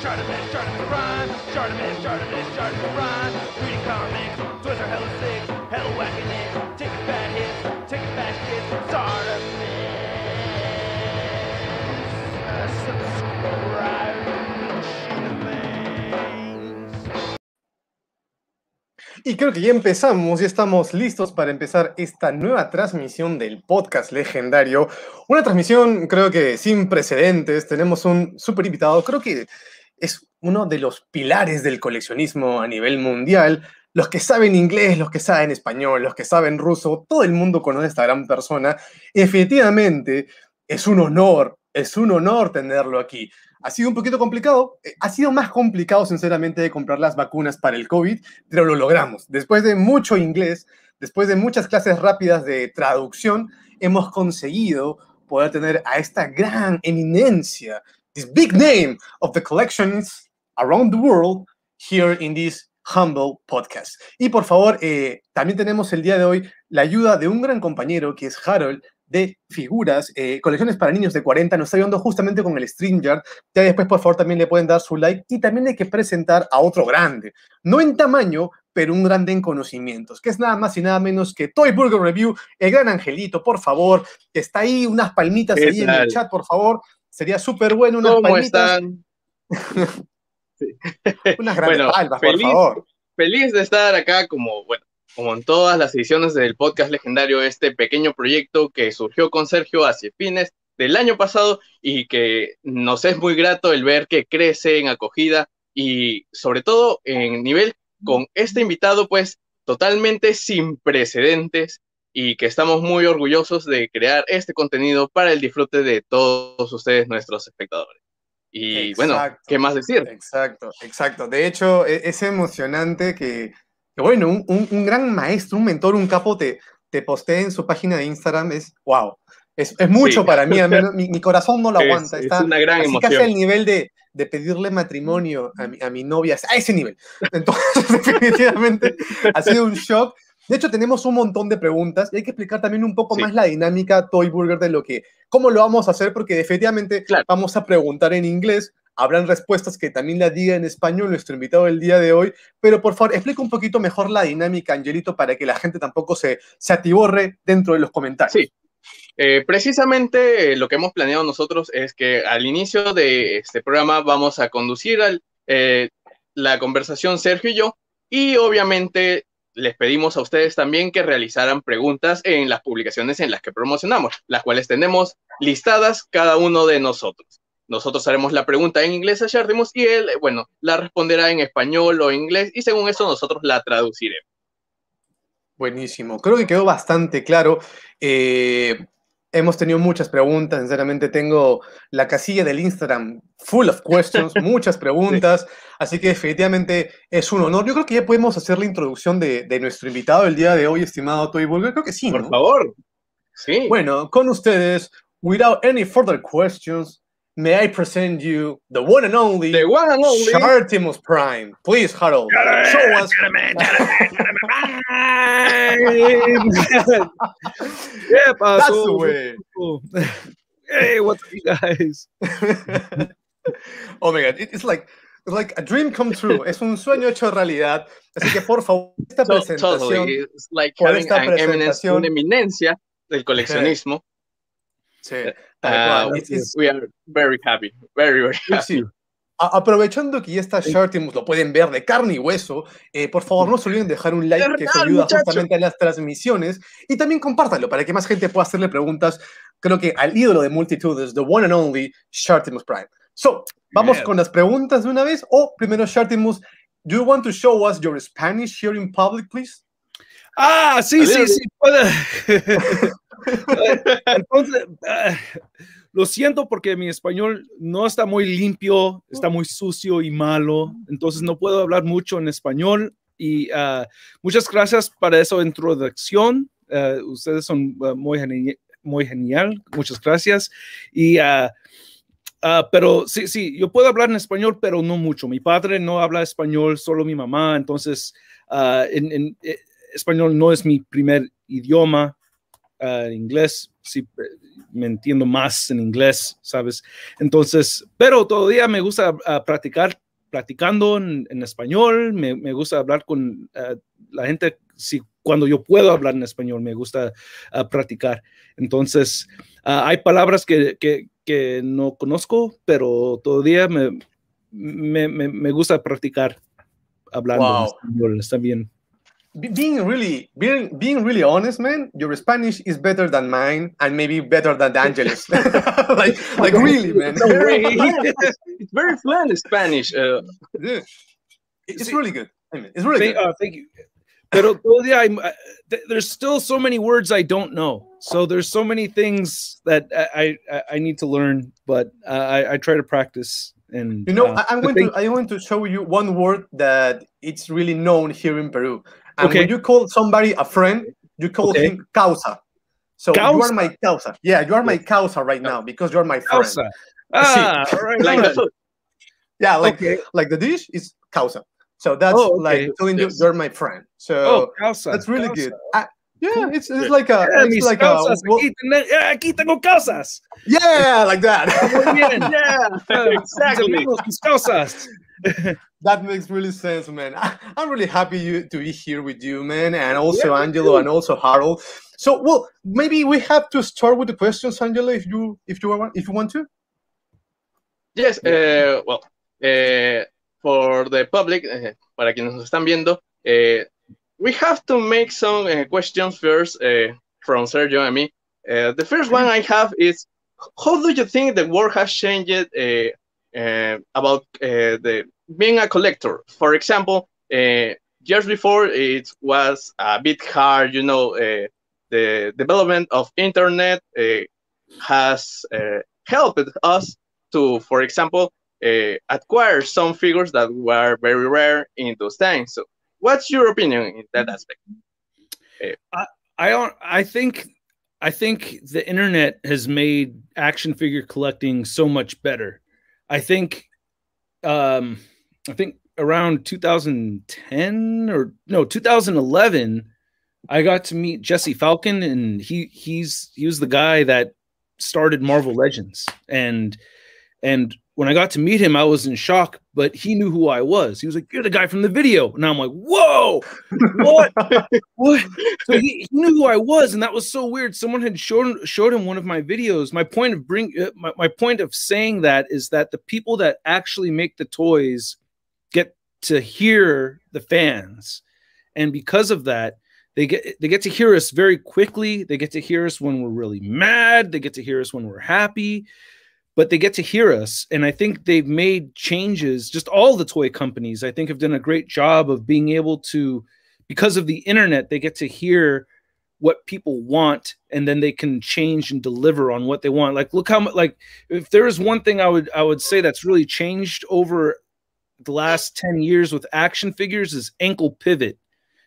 Shartimus Prime, Shartimus Prime. Reading comics, toys are hella sick, hella whacking it. Taking bad hits, taking bad shit. Shartimus, subscribe. Y creo que ya empezamos, ya estamos listos para empezar esta nueva transmisión del podcast legendario. Una transmisión creo que sin precedentes, tenemos un súper invitado, creo que es uno de los pilares del coleccionismo a nivel mundial. Los que saben inglés, los que saben español, los que saben ruso, todo el mundo conoce a esta gran persona. Y definitivamente es un honor tenerlo aquí. Ha sido un poquito complicado, ha sido más complicado sinceramente de comprar las vacunas para el COVID, pero lo logramos. Después de mucho inglés, después de muchas clases rápidas de traducción, hemos conseguido poder tener a esta gran eminencia, this big name of the collections around the world, here in this humble podcast. Y por favor, también tenemos el día de hoy la ayuda de un gran compañero que es Harold, de figuras, colecciones para niños de 40, nos está ayudando justamente con el StreamYard. Ya después, por favor, también le pueden dar su like. Y también hay que presentar a otro grande, no en tamaño, pero un grande en conocimientos, que es nada más y nada menos que Toy Burger Review, el gran Angelito, por favor, que está ahí, unas palmitas ahí en el chat, por favor. Sería súper bueno, unas ¿Cómo palmitas. están? Unas grandes Bueno, palmas, por favor. Feliz de estar acá como en todas las ediciones del podcast legendario, este pequeño proyecto que surgió con Sergio hacia fines del año pasado y que nos es muy grato el ver que crece en acogida y sobre todo en nivel con este invitado pues totalmente sin precedentes y que estamos muy orgullosos de crear este contenido para el disfrute de todos ustedes, nuestros espectadores. Y Exacto, bueno, ¿qué más decir? Exacto. De hecho, es emocionante que bueno, un gran maestro, un mentor, un capo te postee en su página de Instagram. Es wow. Es mucho Sí. Para mí, al menos mi corazón no lo aguanta. Es Está una gran así emoción. casi al nivel de pedirle matrimonio a mi novia, a ese nivel. Entonces, definitivamente ha sido un shock. De hecho, tenemos un montón de preguntas y hay que explicar también un poco más la dinámica Toy Burger de cómo lo vamos a hacer, porque definitivamente vamos a preguntar en inglés, habrán respuestas que también la diga en español nuestro invitado del día de hoy, pero por favor, explica un poquito mejor la dinámica, Angelito, para que la gente tampoco se atiborre dentro de los comentarios. Sí. Precisamente lo que hemos planeado nosotros es que al inicio de este programa vamos a conducir la conversación Sergio y yo, y obviamente les pedimos a ustedes también que realizaran preguntas en las publicaciones en las que promocionamos, las cuales tenemos listadas cada uno de nosotros. Nosotros haremos la pregunta en inglés a Shartimus y él, la responderá en español o inglés, y según eso nosotros la traduciremos. Buenísimo, creo que quedó bastante claro. Hemos tenido muchas preguntas, sinceramente tengo la casilla del Instagram full of questions, muchas preguntas, así que definitivamente es un honor. Yo creo que ya podemos hacer la introducción de nuestro invitado el día de hoy, estimado Toy Burger. Creo que sí, ¿no? Por favor, sí. Bueno, con ustedes, without any further questions, may I present you the one and only Shartimus Prime. Please, Harold, show us. Yeah, That's the way. Hey, what's up, you guys? Oh my God, it's like a dream come true. Es un sueño hecho realidad. Así que por favor, esta presentación. Totally. It's like having una eminencia del coleccionismo. Sí. We are very happy, very happy. Sí. Aprovechando que ya está Shartimus, lo pueden ver de carne y hueso, por favor no se olviden dejar un like, que eso ayuda justamente a las transmisiones, y también compártanlo para que más gente pueda hacerle preguntas, creo que al ídolo de multitudes, the one and only Shartimus Prime. So, vamos con las preguntas de una vez, o primero Shartimus, do you want to show us your Spanish here in public, please? Sí, puede. Entonces, lo siento porque mi español no está muy limpio, está muy sucio y malo, entonces no puedo hablar mucho en español y muchas gracias para esa introducción. Ustedes son muy genial, muchas gracias. Y, pero sí, yo puedo hablar en español, pero no mucho. Mi padre no habla español, solo mi mamá, entonces español no es mi primer idioma. inglés, sí, me entiendo más en inglés, ¿sabes? Entonces, pero todavía me gusta practicando en español, me gusta hablar con la gente, cuando yo puedo hablar en español, me gusta practicar. Entonces, hay palabras que no conozco, pero todavía me gusta practicar hablando en español, está bien. Being really honest, man, your Spanish is better than mine and maybe better than Angeles. like really, man. It's very fluent Spanish. It's really good. I mean, it's really good. Thank you. Pero todavía there's still so many words I don't know. So there's so many things that I need to learn, but I try to practice. And you know, I'm going to show you one word that it's really known here in Peru. And when you call somebody a friend, you call him causa. So causa. You are my causa. Yeah, you are my causa right now because you're my friend. Causa. Right. Like the food. Yeah, like the dish is causa. So that's like telling you you're my friend. So that's really good. Yeah, it's like a aquí tengo causas. Yeah, like that. Yeah, exactly. That makes really sense, man. I'm really happy to be here with you, man, and also Angelo and also Harold. So, well, maybe we have to start with the questions, Angelo, if you want to. Yes. For the public, para quienes nos están viendo, we have to make some questions first from Sergio and me. The first one I have is, how do you think the world has changed about being a collector? For example, years before, it was a bit hard, you know, the development of internet has helped us to, for example, acquire some figures that were very rare in those times. So what's your opinion in that aspect? I think the internet has made action figure collecting so much better. I think around 2010 or no 2011, I got to meet Jesse Falcon, and he was the guy that started Marvel Legends, and when I got to meet him, I was in shock, but he knew who I was. He was like, "You're the guy from the video." And I'm like, "Whoa, what?" What? So he knew who I was, and that was so weird. Someone had showed him one of my videos. My point of saying that is that the people that actually make the toys get to hear the fans, and because of that, they get to hear us very quickly. They get to hear us when we're really mad. They get to hear us when we're happy. But they get to hear us, and I think they've made changes. Just all the toy companies, I think, have done a great job of being able to, because of the internet, they get to hear what people want, and then they can change and deliver on what they want. Like, look how much, like, if there is one thing I would say that's really changed over the last 10 years with action figures is ankle pivot.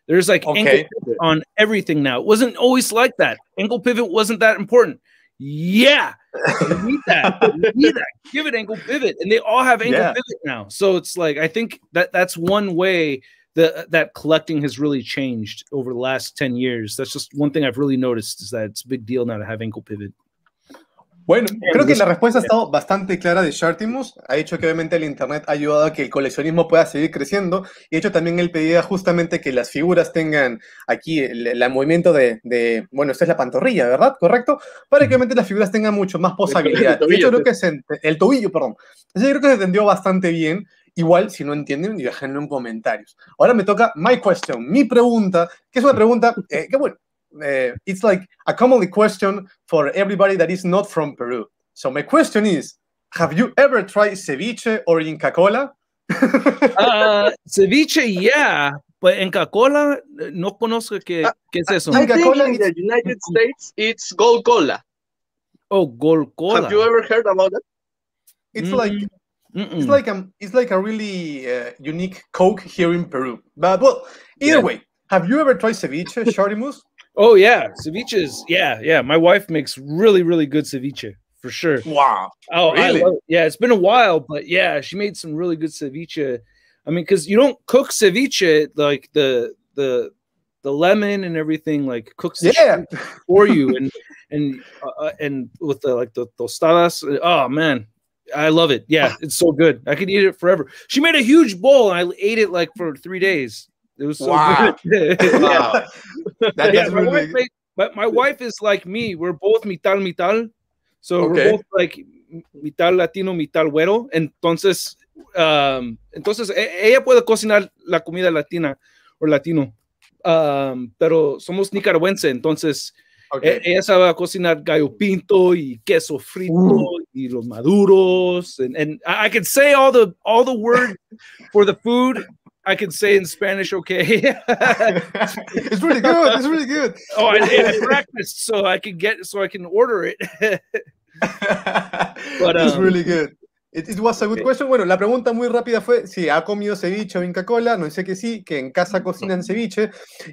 There's like ankle pivot on everything now. It wasn't always like that. Ankle pivot wasn't that important. Yeah, you need that. You need that. Give it ankle pivot, and they all have ankle pivot now. So it's like, I think that's one way that collecting has really changed over the last 10 years. That's just one thing I've really noticed, is that it's a big deal now to have ankle pivot. Bueno, creo que la respuesta ha estado bastante clara de Shartimus. Ha dicho que obviamente el internet ha ayudado a que el coleccionismo pueda seguir creciendo, y de hecho también él pedía justamente que las figuras tengan aquí el movimiento bueno, esta es la pantorrilla, ¿verdad? ¿Correcto? Para que obviamente las figuras tengan mucho más posabilidad. De hecho, creo que el tobillo, perdón. Así que creo que se entendió bastante bien. Igual, si no entienden, déjenlo en comentarios. Ahora me toca my question, mi pregunta, que es una pregunta que, bueno, it's like a common question for everybody that is not from Peru. So my question is, have you ever tried ceviche or Inca Cola? Ceviche, yeah, but Inca Cola no conozco qué es eso. I think in the United States it's Gold Cola. Oh, Gold Cola. Have you ever heard about that? It's it's like a really unique Coke here in Peru. But well, either way, have you ever tried ceviche, Shartimus? Oh yeah, ceviches. Yeah. My wife makes really, really good ceviche for sure. Wow. Oh, really? I love it. Yeah, it's been a while, but yeah, she made some really good ceviche. I mean, because you don't cook ceviche like the the lemon and everything, like cooks the Yeah. shrimp for you, and with the like the tostadas. Oh man, I love it. Yeah, it's so good. I could eat it forever. She made a huge bowl, and I ate it like for 3 days. It was so Wow. good. Wow. That's my really wife but my wife is like me. We're both mitad. So Okay. we're both like mitad latino, mitad güero. Entonces, ella puede cocinar la comida latina o latino. Pero somos nicaragüense, entonces okay. ella sabe cocinar gallo pinto y queso frito y los maduros. And I can say all the words for the food. I can say in Spanish, okay. It's really good. It's really good. Oh, I practiced so I can order it. But, it's really good. It was a good question. Bueno, la pregunta muy rápida fue si ha comido ceviche o Inca Kola. No sé que sí, que en casa cocinan ceviche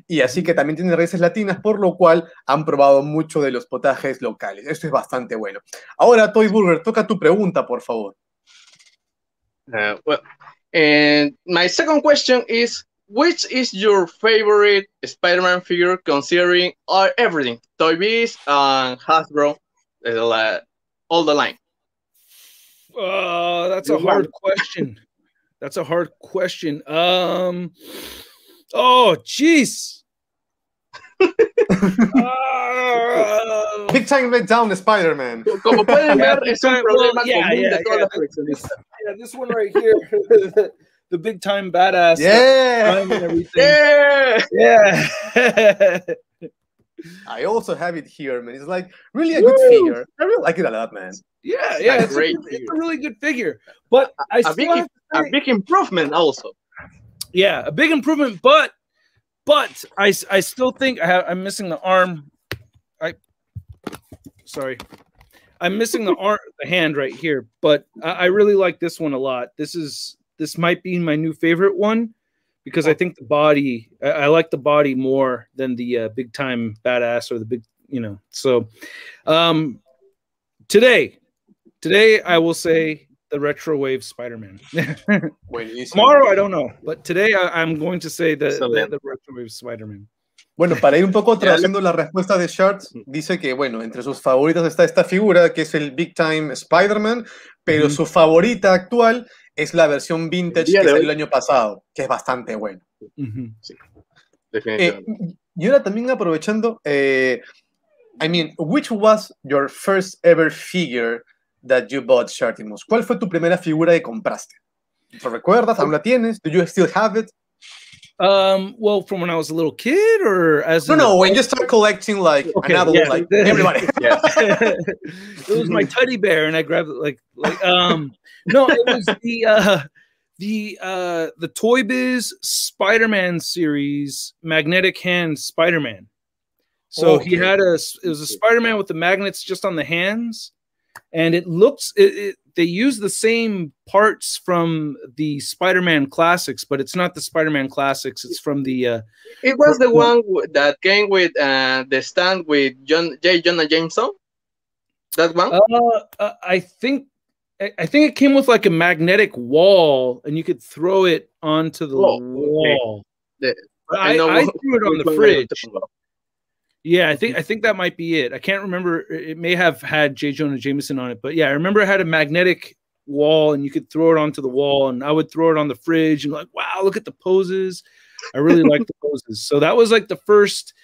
y así que también tienen raíces latinas, por lo cual han probado mucho de los potajes locales. Esto es bastante bueno. Ahora, Toy Burger, toca tu pregunta, por favor. Well, and my second question is, which is your favorite Spider-Man figure considering everything? Toy Biz and Hasbro, all the line. That's a hard question. That's a hard question. Oh, jeez. Big time breakdown Spider-Man. Como pueden ver, es un problema común de todas las this, coleccionistas. yeah, this one right here. The big time badass. Yeah. And everything. Yeah. Yeah. I also have it here, man. It's like really a good figure. I really like it a lot, man. Yeah, It's a it's a really good figure. But a big improvement also. Yeah, a big improvement, but I still think I'm missing the arm. I'm missing the hand right here, but I really like this one a lot. This might be my new favorite one because I think the body, I like the body more than the big time badass or the big, So today I will say the retro wave Spider-Man. Tomorrow I don't know, but today I'm going to say the retro wave Spider-Man. Bueno, para ir un poco traduciendo la respuesta de Sharts, dice que, bueno, entre sus favoritas está esta figura, que es el Big Time Spider-Man, pero su favorita actual es la versión vintage que salió el año pasado, que es bastante buena. Sí, definitivamente. Y ahora también aprovechando, which was your first ever figure that you bought, Shartimus? ¿Cuál fue tu primera figura que compraste? ¿Lo recuerdas? ¿Aún la tienes? Do you still have it? Well, from when I was a little kid, or as no, when you start collecting like an adult, like everybody. It was my teddy bear, and I grabbed it no, it was the Toy Biz Spider-Man series, magnetic hand Spider-Man. So he had it was a Spider-Man with the magnets just on the hands, and it looks they use the same parts from the Spider-Man classics, but it's not the Spider-Man classics. It's from the. It was the one that came with the stand with J. Jonah Jameson. That one. I think it came with like a magnetic wall, and you could throw it onto the wall. Okay. I threw it on the fridge. Yeah, I think that might be it. I can't remember. It may have had J. Jonah Jameson on it, but yeah, I remember it had a magnetic wall, and you could throw it onto the wall, and I would throw it on the fridge, and like, wow, look at the poses. I really like the poses. So that was like the first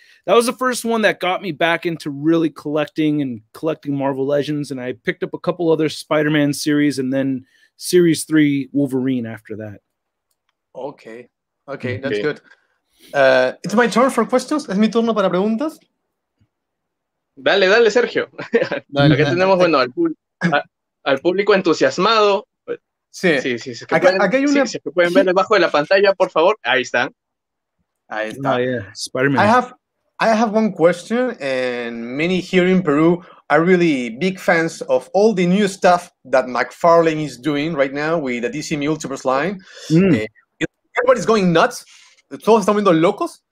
one that got me back into really collecting Marvel Legends, and I picked up a couple other Spider-Man series, and then Series 3 Wolverine after that. Okay, that's good. It's my turn for questions. Es mi turno para preguntas. Dale, Sergio. Acá tenemos, bueno, al público entusiasmado. Sí. Acá hay una... Si pueden ver debajo de la pantalla, por favor. Ahí están. Ahí está. Oh, yeah. Spider-Man. I have one question, and many here in Peru are really big fans of all the new stuff that McFarlane is doing right now with the DC Multiverse line. Everybody's going nuts. Todos están viendo locos.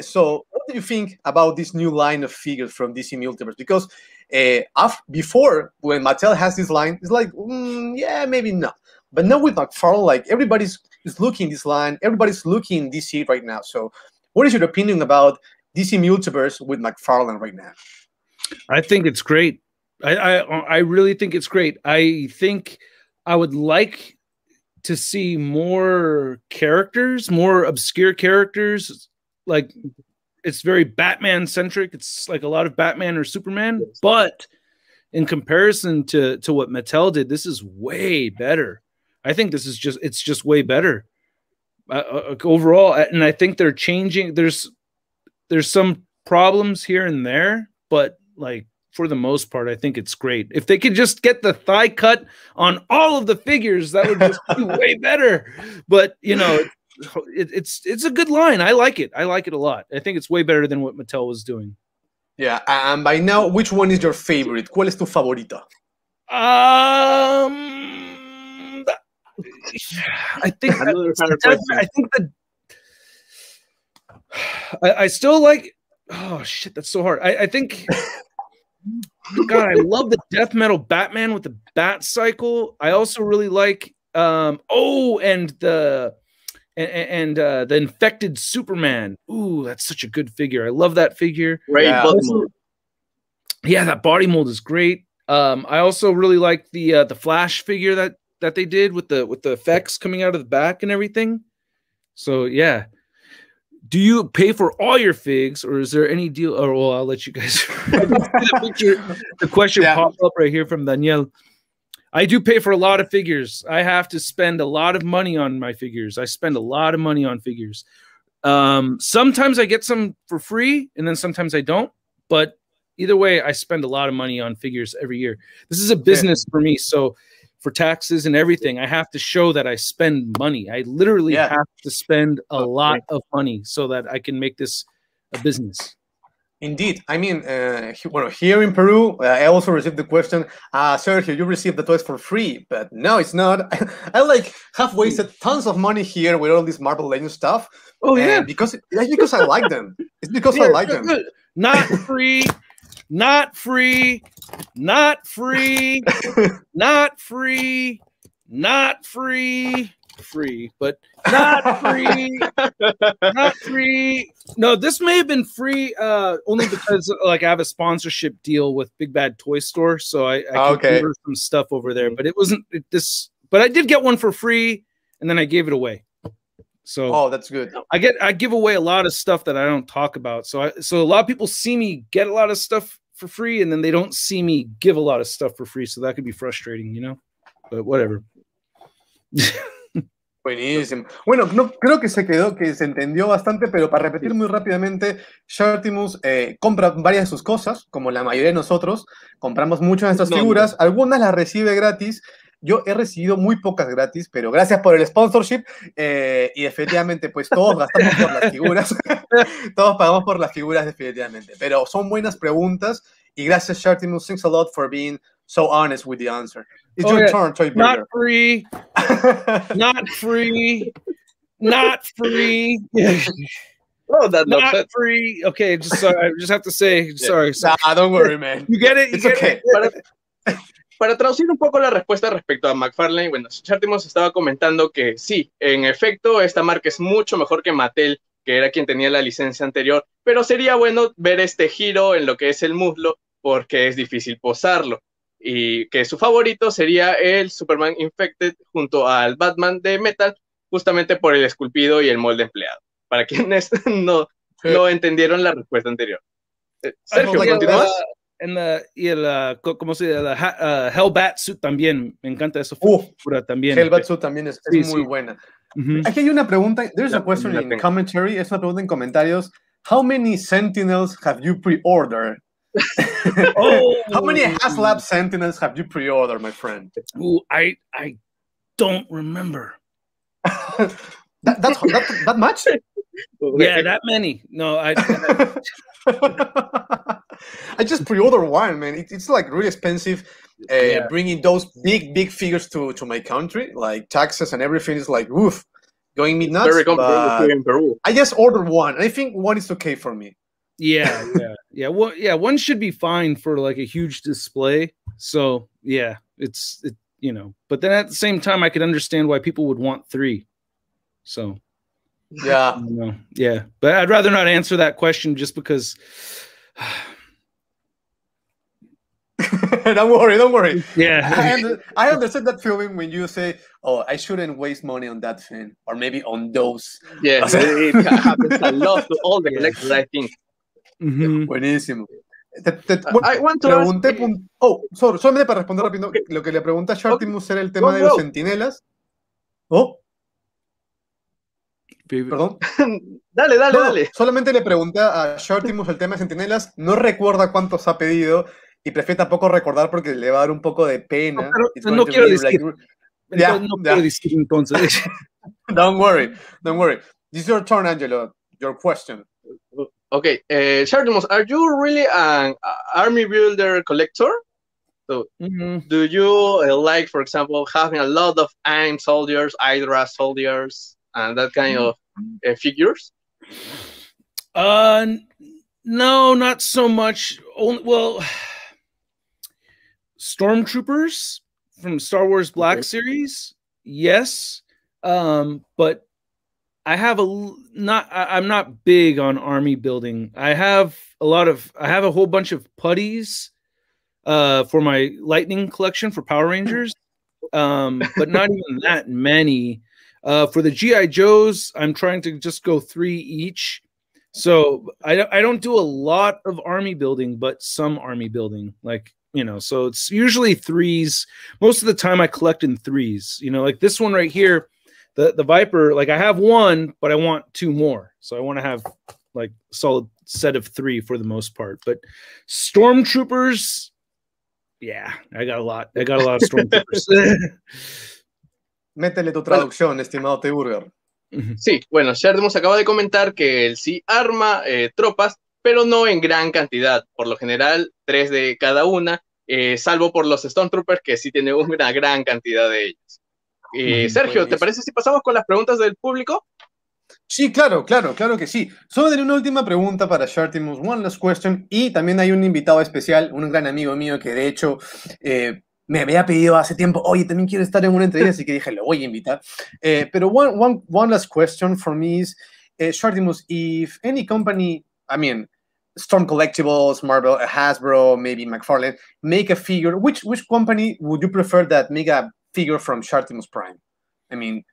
So what do you think about this new line of figures from DC Multiverse? Because before, when Mattel has this line, it's like, yeah, maybe not. But now with McFarlane, like everybody's looking this line, everybody's looking DC right now. So what is your opinion about DC Multiverse with McFarlane right now? I think it's great. I really think it's great. I think I would like to see more characters, more obscure characters. Like, it's very Batman centric. It's like a lot of Batman or Superman, but in comparison to what Mattel did, this is way better. I think this is just way better overall. And I think they're changing. There's some problems here and there, but like, for the most part, I think it's great. If they could just get the thigh cut on all of the figures, that would just be way better. But you know, it's a good line. I like it. I like it a lot. I think it's way better than what Mattel was doing. Yeah, and by now, which one is your favorite? ¿Cuál es tu favorita? I think I still like. Oh shit, that's so hard. I think. God, I love the death metal Batman with the bat cycle. I also really like and the infected Superman. Ooh, that's such a good figure. I love that figure. Right. Yeah, that body mold is great. I also really like the Flash figure that they did with the effects coming out of the back and everything. So yeah. Do you pay for all your figs, or is there any deal? Or well, I'll let you guys. The question popped up right here from Danielle. I do pay for a lot of figures. I have to spend a lot of money on my figures. I spend a lot of money on figures. Sometimes I get some for free, and then sometimes I don't. But either way, I spend a lot of money on figures every year. This is a business for me, so for taxes and everything, I have to show that I spend money. I literally have to spend a lot of money so that I can make this a business. Indeed. I mean, here in Peru, I also received the question, Sergio, you received the toys for free, but no, it's not. I have wasted tons of money here with all this Marvel Legends stuff. Oh, yeah. Because I like them. It's because I like them. Good. Not free. Not free, not free, not free, not free, free, but not free, not free. No, this may have been free only because like I have a sponsorship deal with Big Bad Toy Store, so I can order some stuff over there. But it wasn't this. But I did get one for free, and then I gave it away. So that's good. I give away a lot of stuff that I don't talk about. So a lot of people see me get a lot of stuff for free, and then they don't see me give a lot of stuff for free. So that could be frustrating, you know. But whatever. Buenísimo. Bueno, no, creo que se entendió bastante, pero para repetir muy rápidamente, Shartimus compra varias de sus cosas, como la mayoría de nosotros. Compramos muchas de estas figuras. Algunas las recibe gratis. Yo he recibido muy pocas gratis, pero gracias por el sponsorship y efectivamente pues todos gastamos por las figuras, todos pagamos por las figuras definitivamente, pero son buenas preguntas y gracias Shartimus, thanks a lot for being so honest with the answer. It's your turn, Toy Burger. Not free, not free, not free. Oh, that's not free. Okay, just sorry, I just have to say sorry. Nah, don't worry, man. You get it? It's okay. Para traducir un poco la respuesta respecto a McFarlane, bueno, Shartimus estaba comentando que sí, en efecto, esta marca es mucho mejor que Mattel, que era quien tenía la licencia anterior, pero sería bueno ver este giro en lo que es el muslo, porque es difícil posarlo, y que su favorito sería el Superman Infected junto al Batman de metal, justamente por el esculpido y el molde empleado, para quienes no entendieron la respuesta anterior. Sergio, ¿continúas? ¿Cómo se llama? Hellbat suit también. Me encanta eso. También. Hellbat suit también es muy buena. Aquí hay una pregunta. There's a question in commentary. Es una pregunta en comentarios. How many Sentinels have you pre-ordered? How many HasLab Sentinels have you pre-ordered, my friend? I don't remember. that much? Yeah, that many. No, I just pre-ordered one, man. It's like really expensive. Bringing those big figures to my country, like taxes and everything is like, woof, going me nuts. Very complicated in Peru. I just ordered one. I think one is okay for me. Yeah. Well, one should be fine for like a huge display. So yeah, it's you know. But then at the same time, I could understand why people would want 3. So. Yeah. No, yeah, but I'd rather not answer that question just because. Don't worry, don't worry. Yeah. I understand that feeling when you say, "Oh, I shouldn't waste money on that thing, or maybe on those." Yeah, O sea, it happens a lot to all the Yeah. collectors, I think. buenísimo. I want to pregunté. ask. Solamente para responder Okay, rápido, lo que le pregunté a okay, Shartimus era el tema go, de los go. centinelas. Oh, perdón. Dale, dale, No, dale. solamente le pregunté a Shartimus el tema de centinelas. No recuerda cuántos ha pedido y prefiere tampoco recordar porque le va a dar un poco de pena. It's going No to quiero be decir. Yeah, No yeah. quiero decir entonces. Don't worry, don't worry. This is your turn, Angelo. Your question. Okay, Shartimus, are you really an army builder collector? So, do you like, for example, having a lot of AIM soldiers, Hydra soldiers, and that kind of figures? No, not so much. Well, Stormtroopers from Star Wars Black Series, yes, but I'm not big on army building. I have a whole bunch of putties for my Lightning collection for Power Rangers, but not even that many. For the GI Joes, I'm trying to just go 3 each. So I don't do a lot of army building, but some army building, like, so it's usually 3s. Most of the time I collect in 3s, like this one right here, the Viper, like I have 1, but I want 2 more. So I want to have like a solid set of 3 for the most part. But Stormtroopers, yeah, I got a lot of Stormtroopers. Métele tu traducción, estimado T-Burger. Sí, bueno, Shartimus acaba de comentar que él sí arma tropas, pero no en gran cantidad. Por lo general, 3 de cada una, salvo por los Stormtroopers, que sí tiene una gran cantidad de ellos. Sergio, ¿te parece si pasamos con las preguntas del público? Sí, claro que sí. Solo tenía una última pregunta para Shartimus, one last question, y también hay un invitado especial, un gran amigo mío que de hecho me había pedido hace tiempo, oye, también quiero estar en una entrevista, así que dije, lo voy a invitar. Pero one last question for me is, Shartimus, if any company, I mean, Storm Collectibles, Marvel, Hasbro, maybe McFarlane, make a figure, which company would you prefer that make a figure from Shartimus Prime? I mean,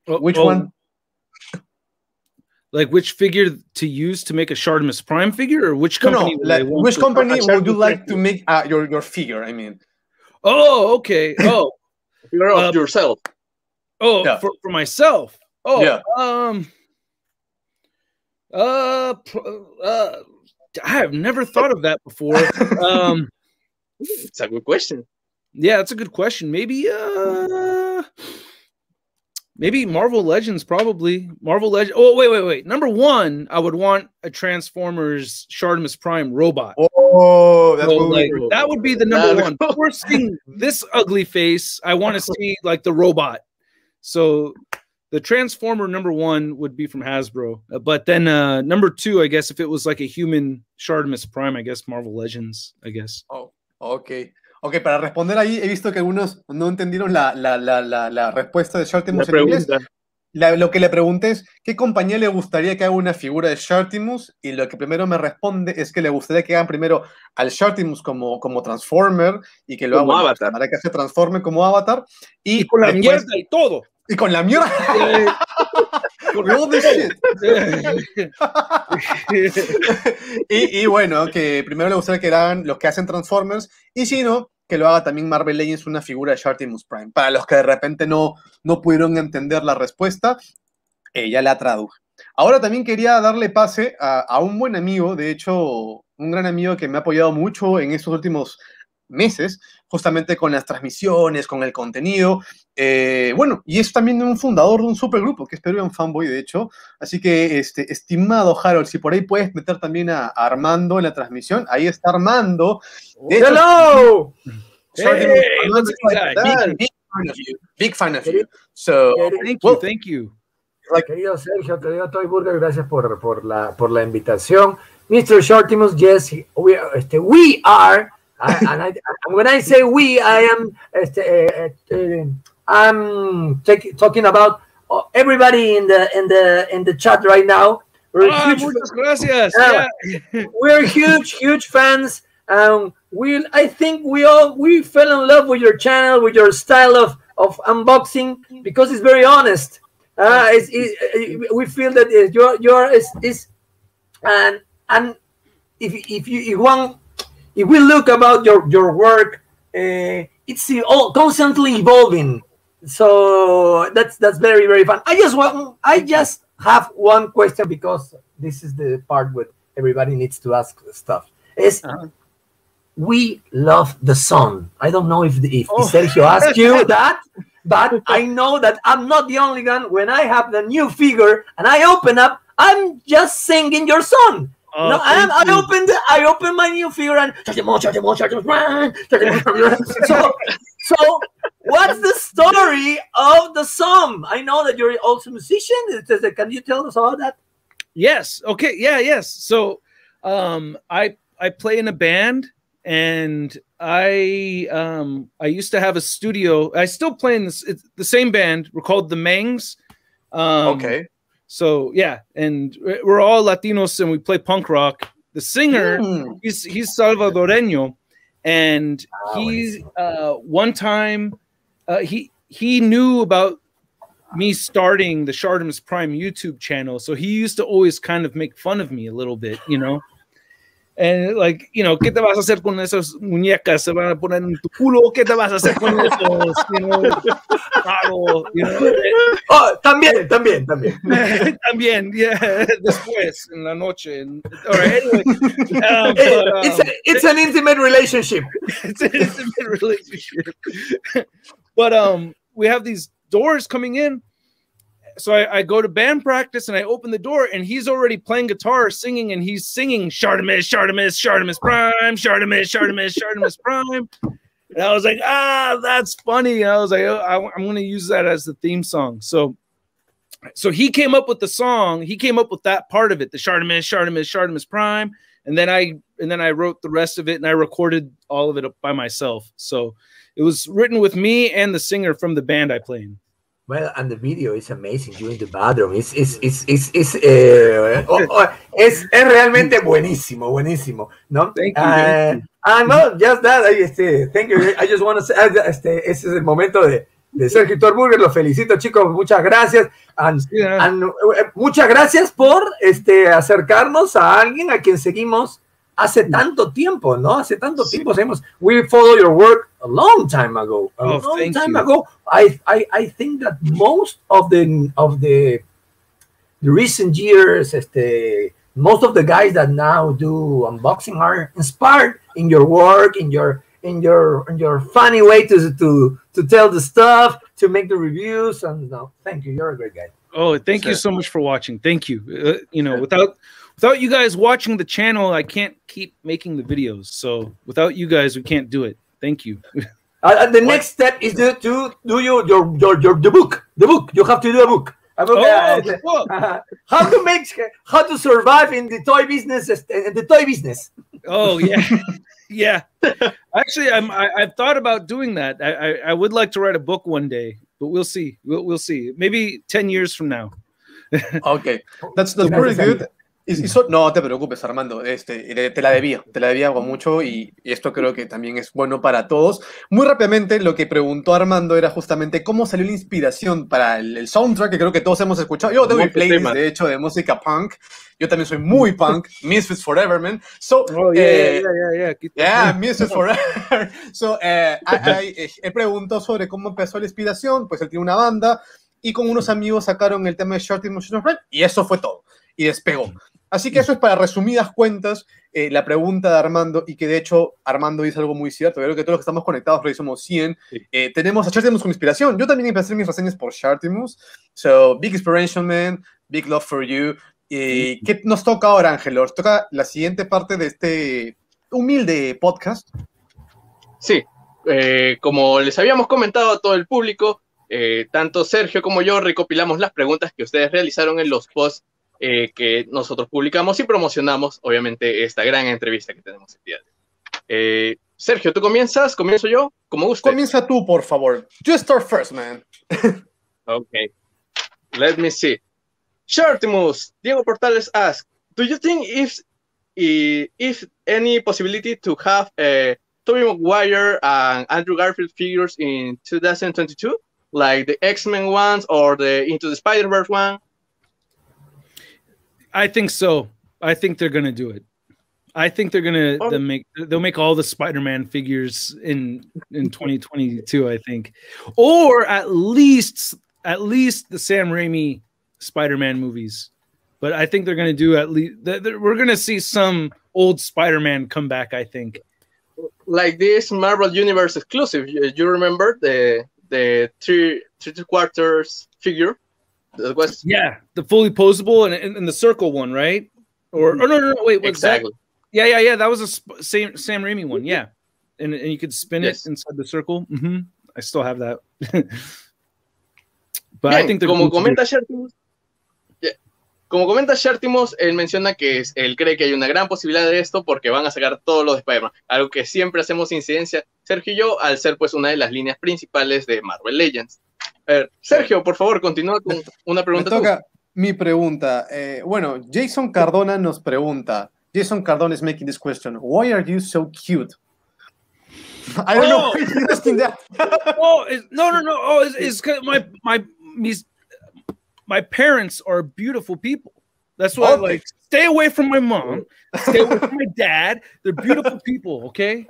which one? Like which figure to use to make a Shartimus Prime figure, or which company? Which company would you like to make your figure? I mean. Oh, okay. Oh, figure of yourself. Oh, yeah. for myself. Oh, yeah. I have never thought of that before. It's a good question. Yeah, it's a good question. Maybe Marvel Legends, probably. Marvel Legends. Oh, wait. Number 1, I would want a Transformers Shartimus Prime robot. Oh, that's that would be the number 1. Before seeing this ugly face, I want to see like the robot. So the Transformer number 1 would be from Hasbro. But then number 2, I guess, if it was like a human Shartimus Prime, I guess Marvel Legends, I guess. Oh, okay. Ok, para responder ahí, he visto que algunos no entendieron la respuesta de Shartimus en inglés. Lo que le pregunté es, ¿qué compañía le gustaría que haga una figura de Shartimus? Y lo que primero me responde es que le gustaría que hagan primero al Shartimus como Transformer y que lo hagan Avatar. Para que se transforme como Avatar. Y con la mierda y todo. Y con la mierda. y bueno, que primero le gustaría que hagan los que hacen Transformers, y si no, que lo haga también Marvel Legends, una figura de Shartimus Prime. Para los que de repente no pudieron entender la respuesta, ya la traduje. Ahora también quería darle pase a un buen amigo, de hecho, un gran amigo que me ha apoyado mucho en estos últimos meses, justamente con las transmisiones, con el contenido. Bueno, y es también un fundador de un supergrupo que es Peruvian Fanboy, de hecho. Así que, estimado Harold, si por ahí puedes meter también a Armando en la transmisión. Ahí está Armando. ¡Hello! Big fan of you. So, thank you. Querido Sergio, querido Toy Burger, gracias por la invitación. Mr. Shartimus, yes, we are. And when I say we, I am I'm talking about everybody in the chat right now. Muchas gracias. We're huge fans. I think we fell in love with your channel, with your style of unboxing, because it's very honest. We feel that and if we look about your work, it's constantly evolving. So that's very, very fun. I just have one question, because this is the part where everybody needs to ask stuff. We love the sun. I don't know if Sergio asked you that, but I know that I'm not the only one. When I have the new figure and I open up, I'm just singing your song. I open my new figure and so what's the story of the song? I know that you're also a musician. Can you tell us about that? Yes. Okay. Yeah. Yes. So, I play in a band, and I used to have a studio. I still play in the same band. We're called the Mangs. Okay. So yeah, and we're all Latinos, and we play punk rock. The singer, he's Salvadoreño, and he's one time he knew about me starting the Shartimus Prime YouTube channel, so he used to always kind of make fun of me a little bit, you know. And like, you know, ¿qué te vas a hacer con esas muñecas? ¿Se van a poner en tu culo? ¿Qué te vas a hacer con esos? You know, claro, you know. Oh, también. También, yeah. Después, en la noche. All right, anyway. It's an intimate relationship. It's an intimate relationship. But we have these doors coming in. So I go to band practice, and I open the door, and he's already playing guitar, singing, and he's singing Shartimus Prime, Shartimus Prime. And I was like, that's funny. I was like, I'm going to use that as the theme song. So he came up with the song. He came up with that part of it, the Shartimus Prime. And then I wrote the rest of it, and I recorded all of it by myself. So it was written with me and the singer from the band I play in. Well, and the video is amazing. You in the bathroom. Es realmente buenísimo, ¿no? Thank you. No, just that. Thank you. I just want to say, ese es el momento de Sergio Burger. Los felicito, chicos. Muchas gracias. Muchas gracias por acercarnos a alguien a quien seguimos hace tanto tiempo, ¿no? Hace tanto tiempo seguimos. We follow your work a long time ago. I think that most of the recent years, most of the guys that now do unboxing are inspired in your work, in your funny way to tell the stuff, to make the reviews, and no, thank you. You're a great guy. Oh, thank you so much for watching. Thank you. You know, without you guys watching the channel, I can't keep making the videos. So without you guys, we can't do it. Thank you. The next step is to do the book. The book. You have to do a book. How to survive in the toy business. Oh yeah, yeah. Actually, I've thought about doing that. I would like to write a book one day, but we'll see. We'll see. Maybe 10 years from now. Okay, that's pretty good. No te preocupes, Armando, te la debía con mucho, y esto creo que también es bueno para todos. Muy rápidamente, lo que preguntó Armando era justamente cómo salió la inspiración para el soundtrack, que creo que todos hemos escuchado. Yo tengo mi playlist, de hecho, de música punk. Yo también soy muy punk. Misfits Forever, man. So, yeah, Misfits Forever. So, él preguntó sobre cómo empezó la inspiración. Pues él tiene una banda, y con unos amigos sacaron el tema de Shartimus Prime, y eso fue todo. Y despegó. Así que eso es, para resumidas cuentas, la pregunta de Armando, y que de hecho Armando dice algo muy cierto. Yo creo que todos los que estamos conectados, porque somos 100, tenemos a Shartimus como inspiración. Yo también empecé mis reseñas por Shartimus. So, big inspiration, man. Big love for you. ¿Qué nos toca ahora, Ángel? Nos toca la siguiente parte de este humilde podcast. Sí, como les habíamos comentado a todo el público, tanto Sergio como yo recopilamos las preguntas que ustedes realizaron en los posts que nosotros publicamos y promocionamos, obviamente, esta gran entrevista que tenemos el día de hoy. Sergio, ¿tú comienzas? ¿Comienzo yo? Como guste. Comienza tú, por favor. You start first, man. Ok. Let me see. Shartimus, Diego Portales asks, do you think if any possibility to have Tobey Maguire and Andrew Garfield figures in 2022, like the X-Men ones or the Into the Spider-Verse one? I think so. I think they're gonna do it. I think they're gonna they'll make all the Spider-Man figures in 2022. I think, or at least the Sam Raimi Spider-Man movies. But I think they're gonna do at least. We're gonna see some old Spider-Man come back. I think, like this Marvel Universe exclusive. You remember the three quarters figure? That was the fully posable and the circle one, right? Or no, wait, what's exactly. That? Yeah. That was a Sam Raimi one, yeah. And you could spin it inside the circle. I still have that. But Bien, I think como comenta Shartimus, él menciona que él cree que hay una gran posibilidad de esto porque van a sacar todos los de Spider-Man, algo que siempre hacemos incidencia Sergio y yo, al ser pues una de las líneas principales de Marvel Legends. Sergio, por favor, continúa con una pregunta. Me toca mi pregunta. Bueno, Jason Cardona nos pregunta. Jason Cardona is making this question. Why are you so cute? I don't know why you're asking that. No. It's my parents are beautiful people. That's why I like stay away from my mom, stay away from my dad. They're beautiful people, okay?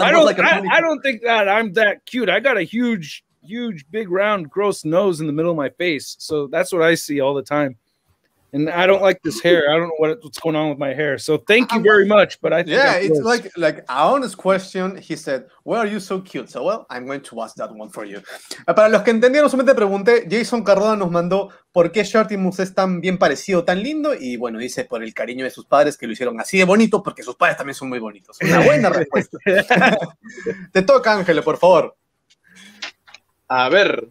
I don't think that I'm that cute. I got a huge, big, round, gross nose in the middle of my face. So that's what I see all the time. And I don't like this hair. I don't know what's going on with my hair. So thank you very much. But I think it's like an honest question. He said, "Why are you so cute?" So well, I'm going to ask that one for you. Para los que entendieron, solamente pregunté. Jason Cardona nos mandó por qué Shartimus es tan bien parecido, tan lindo. Y bueno, dice por el cariño de sus padres que lo hicieron así de bonito, porque sus padres también son muy bonitos. Una buena respuesta. Te toca, Ángelo, por favor. A ver,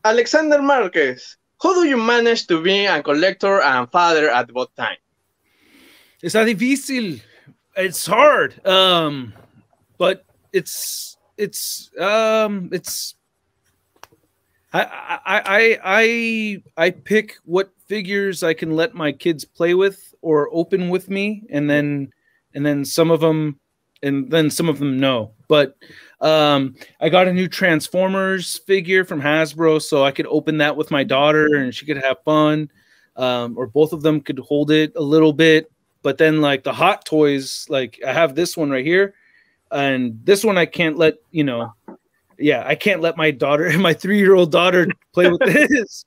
Alexander Márquez. How do you manage to be a collector and father at both times? Está difícil. It's hard. But I pick what figures I can let my kids play with or open with me, and then some of them no. But I got a new Transformers figure from Hasbro, so I could open that with my daughter and she could have fun, or both of them could hold it a little bit. But then like the Hot Toys, like I have this one right here, and this one I can't let, I can't let my daughter, my 3-year-old daughter, play with this.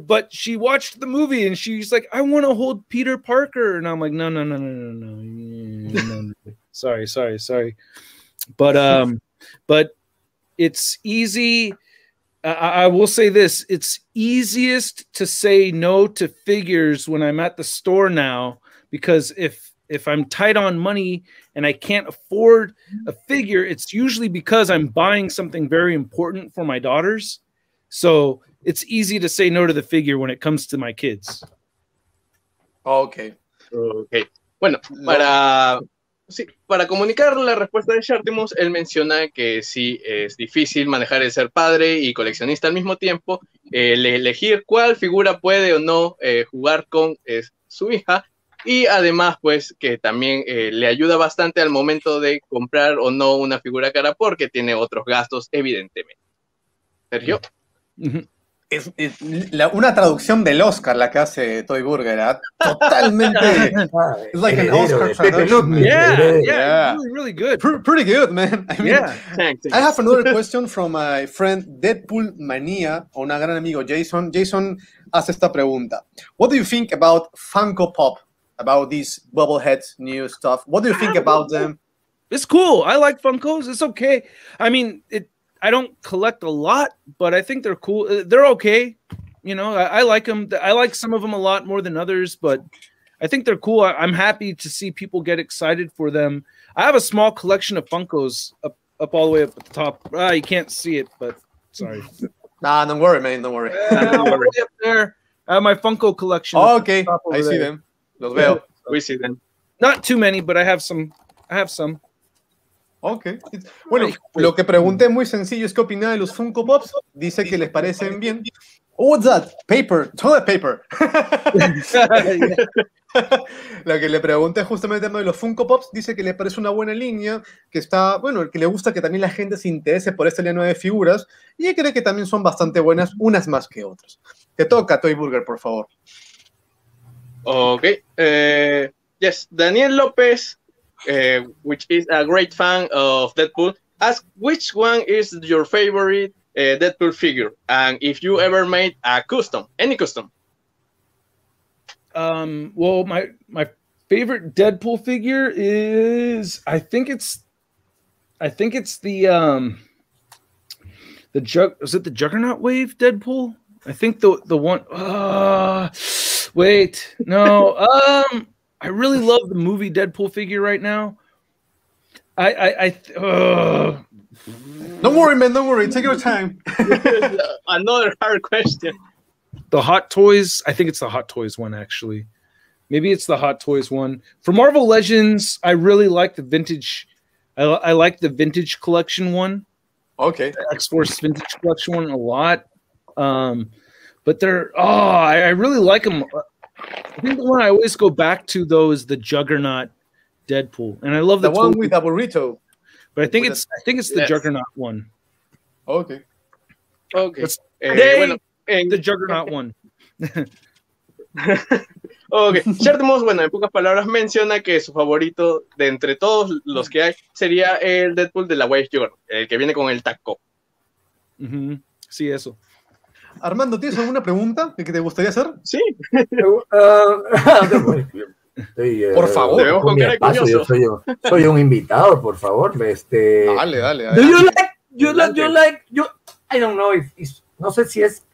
But she watched the movie and she's like, I want to hold Peter Parker. And I'm like, no. Sorry. But it's easy. I will say this. It's easiest to say no to figures when I'm at the store now, because if I'm tight on money and I can't afford a figure, it's usually because I'm buying something very important for my daughters. So it's easy to say no to the figure when it comes to my kids. Okay. Bueno, para comunicar la respuesta de Shartimus, él menciona que sí es difícil manejar el ser padre y coleccionista al mismo tiempo, elegir cuál figura puede o no jugar con su hija, y además pues que también le ayuda bastante al momento de comprar o no una figura cara porque tiene otros gastos evidentemente. Sergio. Es una traducción del Oscar la que hace Toy Burger, ¿eh? Totalmente. It's like an Oscar traduction. Yeah. Really good. Pretty good, man. I mean, Thanks. I have another question from my friend Deadpool Mania, o un gran amigo Jason. Jason hace esta pregunta. What do you think about Funko Pop? About these bobbleheads, new stuff? What do you think about them? It's cool. I like Funkos. It's okay. I mean, I don't collect a lot, but I think they're cool. They're okay. I like them. I like some of them a lot more than others, but I think they're cool. I'm happy to see people get excited for them. I have a small collection of Funkos up all the way up at the top. You can't see it, but sorry. Nah, don't worry, man. Don't worry. All the way up there. I have my Funko collection. Oh, okay. I see them. Los veo. We see them. Not too many, but I have some. Ok. Bueno, lo que pregunté muy sencillo es qué opina de los Funko Pops. Dice que les parecen bien. Oh, what's that? Paper. Toilet paper. Lo que le pregunté justamente el tema de los Funko Pops, dice que le parece una buena línea, que está, bueno, que le gusta que también la gente se interese por esta línea de figuras y cree que también son bastante buenas, unas más que otras. Te toca, Toy Burger, por favor. Ok. Yes, Daniel Lopez, which is a great fan of Deadpool, asked which one is your favorite Deadpool figure, and if you ever made a custom, any custom. Well, my favorite Deadpool figure is I think it's the is it the Juggernaut Wave Deadpool? I think the one wait, no. I really love the movie Deadpool figure right now. Don't worry, man, don't worry. Take your time. Another hard question. The Hot Toys, I think it's the Hot Toys one, actually. Maybe it's the Hot Toys one. For Marvel Legends, I really like the vintage. I like the vintage collection one. Okay. The X-Force vintage collection one a lot. But I really like them. I think the one I always go back to, though, is the Juggernaut Deadpool. And I love the one with a burrito. But I think it's the Juggernaut one. Okay. Okay. The Juggernaut one. Ok, Shartimus, bueno, en pocas palabras menciona que su favorito de entre todos los que hay sería el Deadpool de la Wave Juggernaut, el que viene con el taco. Sí, eso. Armando, ¿tienes alguna pregunta que te gustaría hacer? Sí. Por favor. Debemos con cara curioso. Yo soy un invitado, por favor. Dale. I don't know if it's, no sé si es,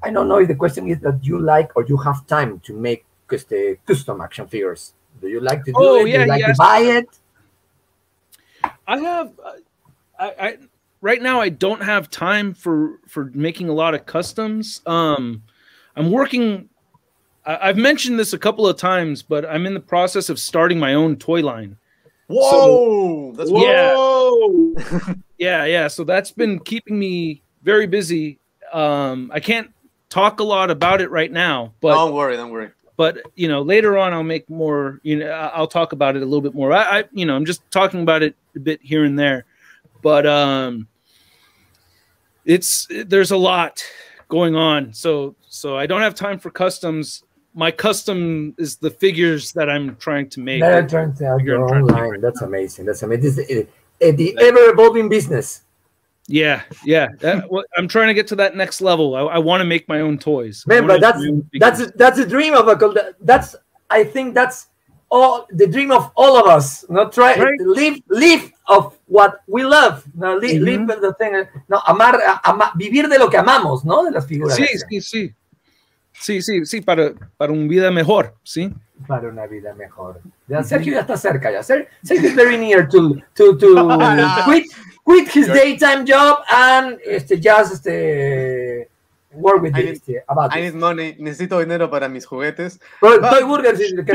I don't know if the question is that you like or you have time to make custom action figures. Do you like to do it? Yeah, do you like to buy it? I have, I right now I don't have time for making a lot of customs. I'm working. I've mentioned this a couple of times, but I'm in the process of starting my own toy line. Whoa! That's yeah. So that's been keeping me very busy. I can't talk a lot about it right now, but don't worry. But later on, I'll make more. I'll talk about it a little bit more. I'm just talking about it a bit here and there, but there's a lot going on. So I don't have time for customs. My custom is the figures that I'm trying to make. That turns out your own line. That's amazing. This is the ever-evolving business. Yeah. I'm trying to get to that next level. I want to make my own toys. Man, but that's a dream of I think that's all the dream of all of us. Not try live of what we love. No, live the thing. No, vivir de lo que amamos, ¿no? De las figuras. Sí, para una vida mejor, ¿sí? Para una vida mejor. Ya, Sergio ya está cerca, ya. Sergio is very near to quit his daytime job and just work with about I need money. Necesito dinero para mis juguetes. Toy Burger que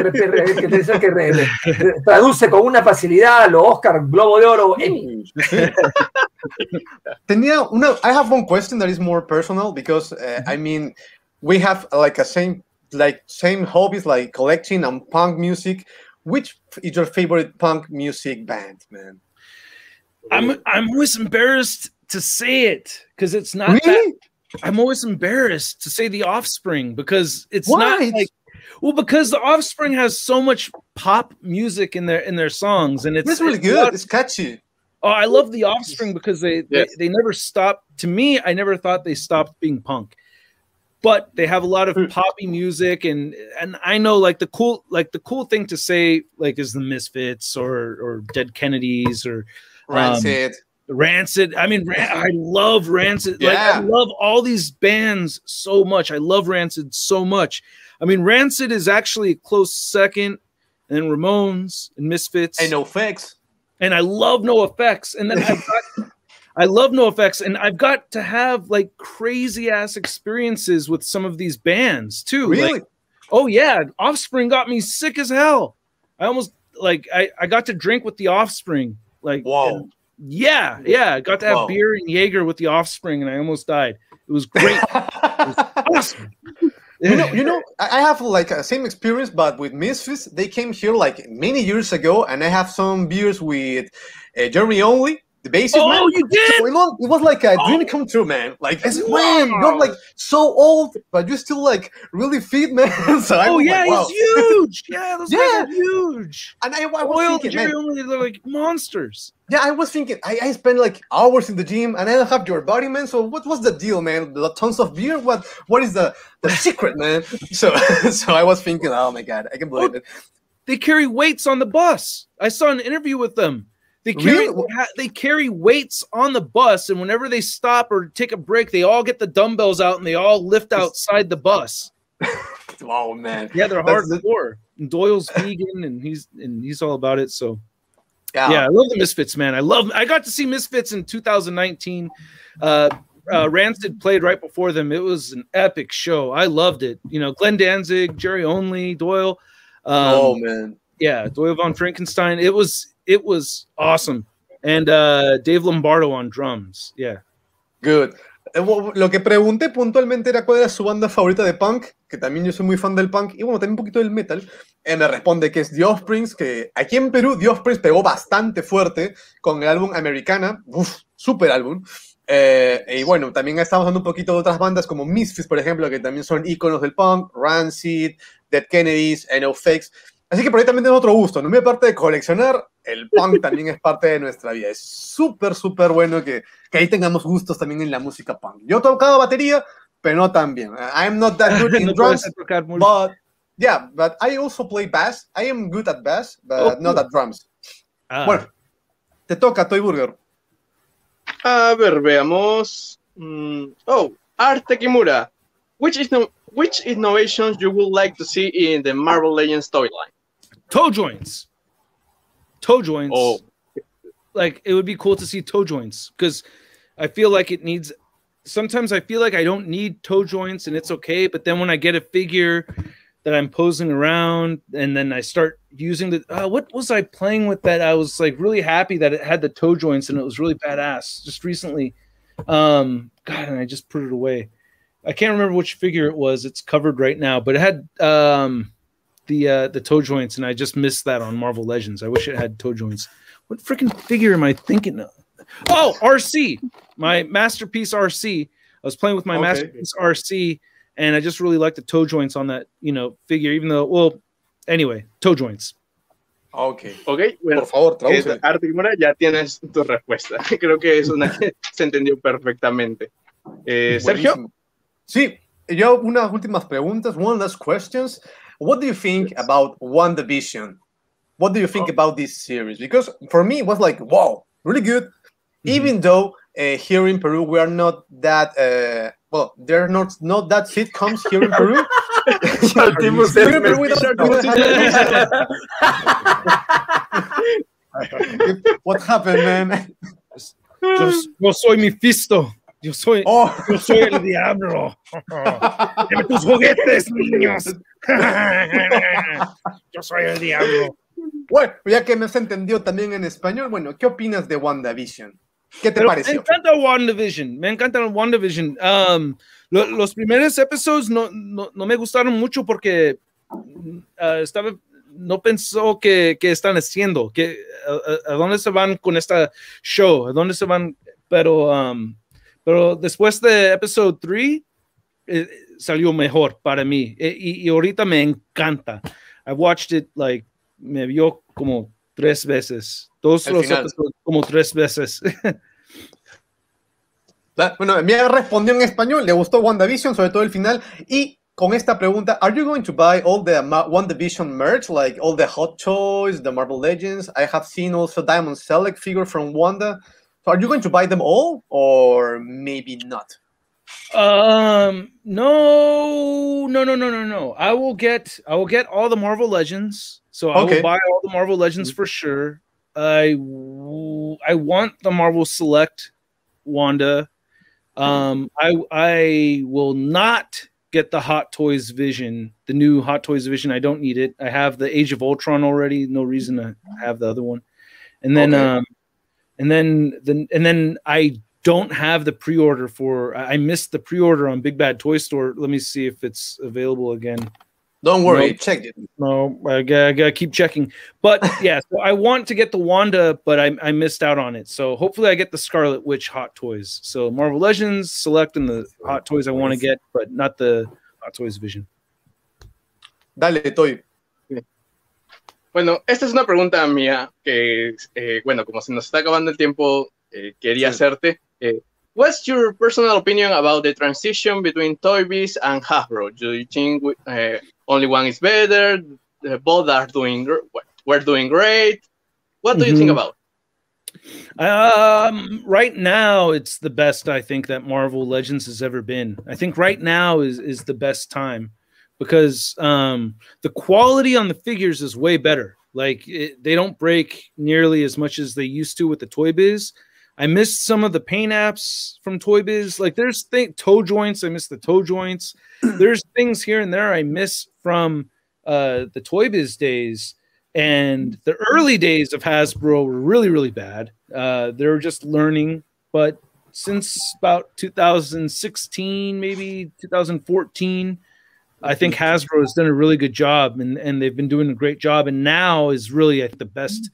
traduce con una facilidad los Oscar, Globo de Oro, Emmy. I have one question that is more personal because I mean we have same hobbies like collecting and punk music. Which is your favorite punk music band, man? I'm always embarrassed to say it because it's not. Really? I'm always embarrassed to say The Offspring because it's Why? not because The Offspring has so much pop music in their songs and it's really good. It's catchy. Oh, I love The Offspring because they never stopped. To me, I never thought they stopped being punk. But they have a lot of poppy music, and I know the cool thing to say is the Misfits or Dead Kennedys or Rancid. I mean, I love Rancid. Yeah. I love all these bands so much. I love Rancid so much. I mean, Rancid is actually a close second, and then Ramones and Misfits and NoFX. And I love NoFX. And then I love NoFX, and I've got to have crazy ass experiences with some of these bands too. Really? Oh yeah, Offspring got me sick as hell. I almost I got to drink with the Offspring Like, wow. Yeah. I got to have beer and Jaeger with the Offspring, and I almost died. It was great. It was awesome. You know, I have like a same experience, but with Misfits. They came here like many years ago, and I have some beers with Jeremy Only, the bassist. Oh, man. you did? So it was like a dream come true, man. Like, man, you're like so old, but you're still like really fit, man. So I was like, wow. He's huge. Yeah, those guys are huge. And I was thinking, Jerry Only, they're like monsters. Yeah, I was thinking, I spent like hours in the gym, and I don't have your body, man. So what was the deal, man? The tons of beer? What is the secret, man? So I was thinking, oh my god, I can believe it. They carry weights on the bus. I saw an interview with them. They carry weights on the bus, and whenever they stop or take a break, they all get the dumbbells out and they all lift outside the bus. Wow, man. Yeah, they're hardcore. Doyle's vegan, and he's all about it. So. Yeah, I love the Misfits, man. I got to see Misfits in 2019. Rancid played right before them. It was an epic show. I loved it. You know, Glenn Danzig, Jerry Only, Doyle. Oh man. Yeah, Doyle von Frankenstein. It was awesome. And Dave Lombardo on drums. Yeah. Good. Lo que pregunté puntualmente era cuál era su banda favorita de punk, que también yo soy muy fan del punk, y bueno, también un poquito del metal. Me responde que es The Offspring, que aquí en Perú The Offspring pegó bastante fuerte con el álbum Americana, super álbum. Y bueno, también estamos hablando un poquito de otras bandas como Misfits, por ejemplo, que también son íconos del punk, Rancid, Dead Kennedys, NoFX. Así que por ahí también tengo otro gusto, ¿no? Muy aparte de coleccionar, el punk también es parte de nuestra vida. Es súper, súper bueno que ahí tengamos gustos también en la música punk. Yo tocaba batería, pero no tan bien. I'm not that good in drums, but yeah, but I also play bass. I am good at bass, but not at drums. Bueno, te toca, Toy Burger. A ver, veamos. Arte Kimura. Which innovations you would like to see in the Marvel Legends storyline? Toe joints. Like, it would be cool to see toe joints, because I feel like it needs. Sometimes I feel like I don't need toe joints and it's okay, but then when I get a figure that I'm posing around and then I start using the what was I playing with that I was like really happy that it had the toe joints and it was really badass just recently. God, and I just put it away. I can't remember which figure it was. It's covered right now, but it had the toe joints, and I just missed that on Marvel Legends. I wish it had toe joints. What freaking figure am I thinking of? Oh, RC, my Masterpiece RC. I was playing with my Masterpiece RC, and I just really like the toe joints on that, figure. Even though, well, anyway, toe joints. Okay, bueno, por favor, Arte Kimura, ya tienes tu respuesta. Creo que es una que se entendió perfectamente. Sergio. Sí, yo unas últimas preguntas, one last questions. What do you think about WandaVision? What do you think about this series? Because for me, it was like, wow, really good. Even though here in Peru, we are not that, there are not that sitcoms here in Peru. What happened, man? Yo soy Mephisto. Yo soy el diablo. Dame tus juguetes, niños. Yo soy el diablo. Bueno, ya que me has entendido también en español, bueno, ¿qué opinas de WandaVision? ¿Qué te pareció? Me encanta WandaVision. Los primeros episodios no me gustaron mucho porque no pensó que están haciendo, a dónde se van con esta show, a dónde se van, pero después de episodio 3 salió mejor para mí y ahorita me encanta. I've watched it me vio como 3 veces, todos los episodios como 3 veces. Bueno, me respondió en español, le gustó WandaVision, sobre todo el final, y con esta pregunta, are you going to buy all the WandaVision merch, like all the Hot Toys, the Marvel Legends? I have seen also Diamond Select figure from Wanda. So are you going to buy them all, or maybe not? No. I will get all the Marvel Legends. So I will buy all the Marvel Legends for sure. I want the Marvel Select Wanda. I will not get the Hot Toys Vision, the new Hot Toys Vision. I don't need it. I have the Age of Ultron already. No reason to have the other one. And then and then I don't have the pre-order for. I missed the pre-order on Big Bad Toy Store. Let me see if it's available again. Don't worry, Nope. check it. No, I gotta keep checking. But yeah, so I want to get the Wanda, but I missed out on it. So hopefully I get the Scarlet Witch Hot Toys. So Marvel Legends, selecting the Hot Toys I want to get, but not the Hot Toys Vision. Dale, Toy. Bueno, esta es una pregunta mía que, bueno, como se nos está acabando el tiempo, quería hacerte. What's your personal opinion about the transition between Toy Biz and Hasbro? Do you think only one is better? Both are doing we're doing great. What do you think about it? Right now, it's the best I think that Marvel Legends has ever been. I think right now is the best time because the quality on the figures is way better. Like they don't break nearly as much as they used to with the Toy Biz. I missed some of the paint apps from Toy Biz. Like there's toe joints. I miss the toe joints. There's things here and there I miss from the Toy Biz days. And the early days of Hasbro were really, really bad. They were just learning. But since about 2016, maybe 2014, I think Hasbro has done a really good job. And they've been doing a great job. And now is really, I think, the best.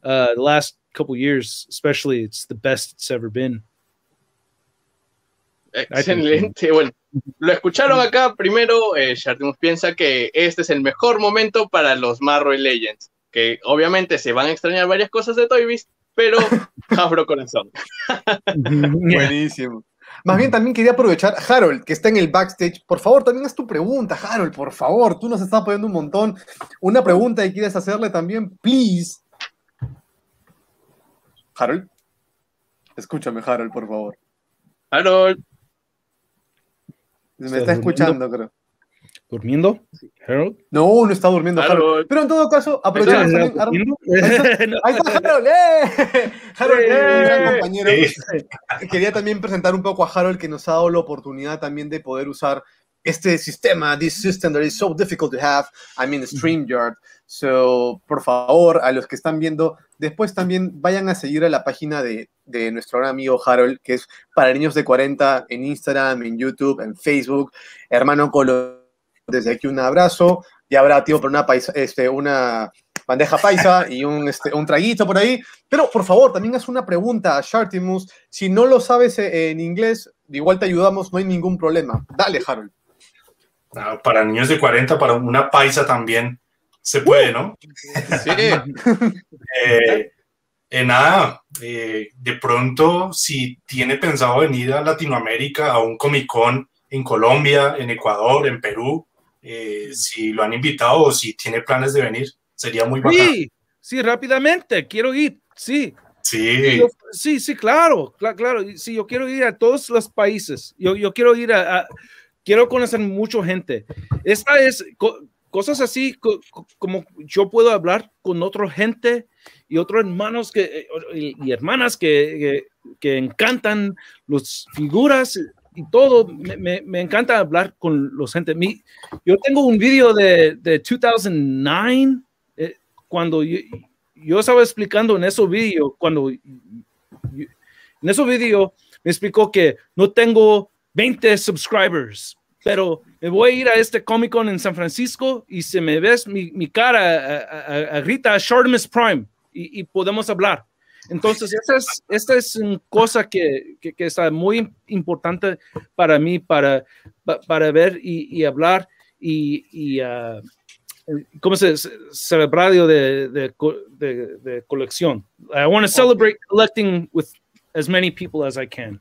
The last couple years, especially, it's the best it's ever been. Excelente. Bueno, lo escucharon acá. Primero, Shartimus piensa que este es el mejor momento para los Marvel Legends, que obviamente se van a extrañar varias cosas de Toy Biz, pero Hasbro corazón. Buenísimo. Más bien también quería aprovechar, Harold, que está en el backstage. Por favor, también haz tu pregunta, Harold, por favor. Tú nos estás poniendo un montón. Una pregunta que quieres hacerle también, please. Harold, escúchame, Harold, por favor. Harold. Me está escuchando, creo. ¿Durmiendo, Harold? No, no está durmiendo, Harold. Pero en todo caso, aprovechamos también. Ahí está Harold, Harold, un gran compañero. Quería también presentar un poco a Harold, que nos ha dado la oportunidad también de poder usar este sistema, this system that is so difficult to have, I mean, StreamYard. So, por favor, a los que están viendo, después también vayan a seguir a la página de nuestro gran amigo Harold, que es para niños de 40, en Instagram, en YouTube, en Facebook. Hermano Colo, desde aquí un abrazo. Ya habrá tiempo para una bandeja paisa y un traguito por ahí. Pero, por favor, también haz una pregunta a Shartimus. Si no lo sabes en inglés, igual te ayudamos, no hay ningún problema. Dale, Harold. Para niños de 40, para una paisa también se puede, ¿no? Sí. Nada, de pronto, si tiene pensado venir a Latinoamérica a un Comic Con en Colombia, en Ecuador, en Perú, si lo han invitado o si tiene planes de venir, sería muy bacán. Sí, rápidamente, quiero ir, sí. Sí. Sí, claro. Sí, yo quiero ir a todos los países. Yo quiero ir quiero conocer mucha gente. Esta es cosas así como yo puedo hablar con otra gente y otros hermanos y hermanas que encantan las figuras y todo. Me encanta hablar con los gente. Yo tengo un video de 2009 cuando yo estaba explicando en ese video, en ese video me explicó que no tengo 20 subscribers, pero me voy a ir a este Comic Con en San Francisco y si me ves mi cara grita Shartimus Prime y podemos hablar. Entonces esta es una cosa que está muy importante para mí para ver y hablar y ¿cómo se celebrar de colección? I want to celebrate collecting with as many people as I can.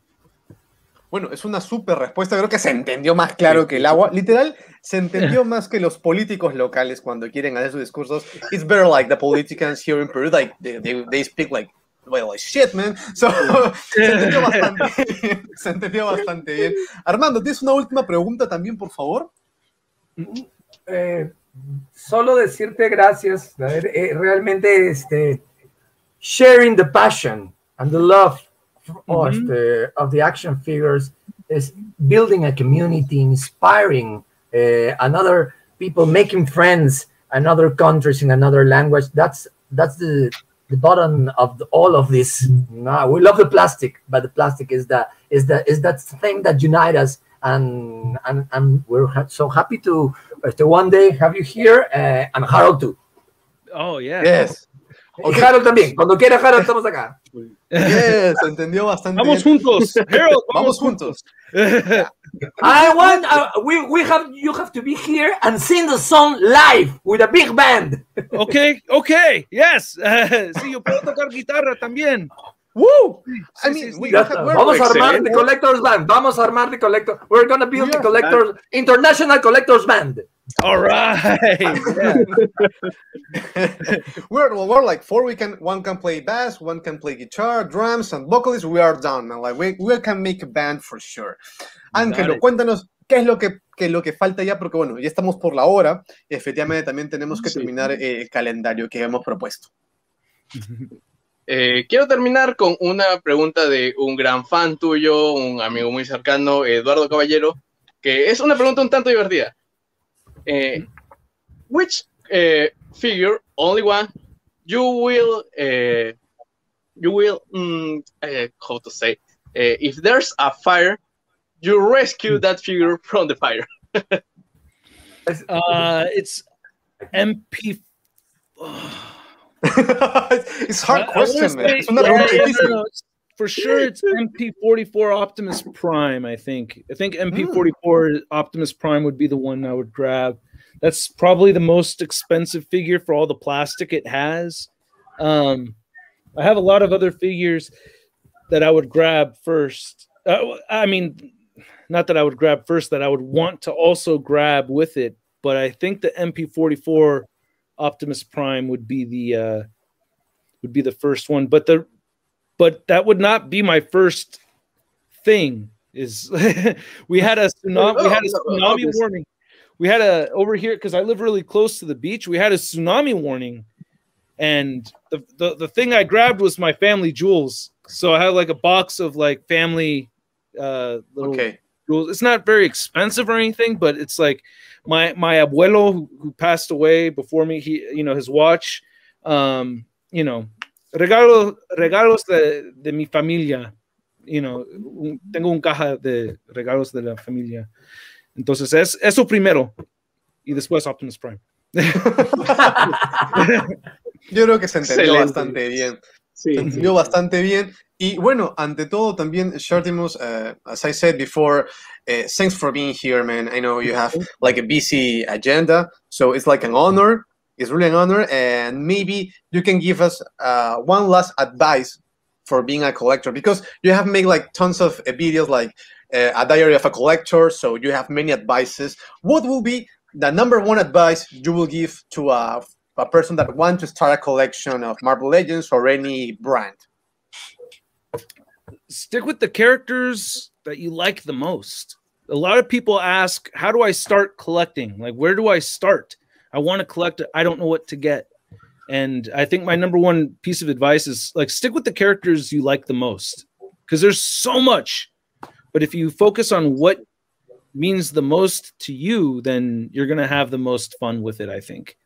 Bueno, es una súper respuesta, creo que se entendió más claro que el agua. Literal, se entendió más que los políticos locales cuando quieren hacer sus discursos. It's better like the politicians here in Peru, like they speak like, well, like shit, man. So, se entendió bastante bien. Armando, ¿tienes una última pregunta también, por favor? Solo decirte gracias. Realmente, sharing the passion and the love of the action figures is building a community, inspiring another people, making friends in other countries in another language. That's the the bottom of all of this. No, we love the plastic, but the plastic is that thing that unites us, and we're so happy to one day have you here, and Harold too. Oh, yeah. Yes. Y Harold también. Cuando quiera Harold, estamos acá. Yes, entendió bastante Vamos bien. juntos. Harold, Vamos juntos. I want you have to be here and sing the song live with a big band. Okay, yes. Sí, yo puedo tocar guitarra también. Woo! I Sí, mean, sí, we sí. have Vamos a armar the Collectors Band. Vamos a armar the Collector. We're gonna build the Collectors International Collectors Band. All right. Yeah. we're like four. One can play bass, one can play guitar, drums, and vocalists. We are done, man. Like we can make a band for sure. Ángelo, cuéntanos qué es lo que falta ya, porque bueno, ya estamos por la hora. Efectivamente, también tenemos que terminar el calendario que hemos propuesto. Quiero terminar con una pregunta de un gran fan tuyo, un amigo muy cercano, Eduardo Caballero, que es una pregunta un tanto divertida. Which figure, only one, you will how to say, if there's a fire, you rescue that figure from the fire? It's MP. It's hard question, man. Es una pregunta difícil. No. For sure, it's MP44 Optimus Prime, I think. I think MP44 Optimus Prime would be the one I would grab. That's probably the most expensive figure for all the plastic it has. I have a lot of other figures that I would grab first. I mean, not that I would grab first, that I would want to also grab with it. But I think the MP44 Optimus Prime would be the first one. But that would not be my first thing. Is we had a tsunami warning. We had over here, because I live really close to the beach. We had a tsunami warning, and the thing I grabbed was my family jewels. So I had like a box of like family little jewels. It's not very expensive or anything, but it's like my abuelo who passed away before me. He, his watch. Regalos de mi familia. Tengo un caja de regalos de la familia. Entonces, es eso primero. Y después Optimus Prime. Yo creo que se entendió bastante bien. Sí, se entendió bastante bien. Y bueno, ante todo también, Shartimus, as I said before, thanks for being here, man. I know you have like a busy agenda, so it's like an honor. It's really an honor, and maybe you can give us one last advice for being a collector, because you have made like tons of videos, like a diary of a collector, so you have many advices. What will be the number one advice you will give to a person that wants to start a collection of Marvel Legends or any brand? Stick with the characters that you like the most. A lot of people ask, how do I start collecting? Like, where do I start? I want to collect it. I don't know what to get. And I think my number one piece of advice is like, stick with the characters you like the most, because there's so much. But if you focus on what means the most to you, then you're going to have the most fun with it, I think.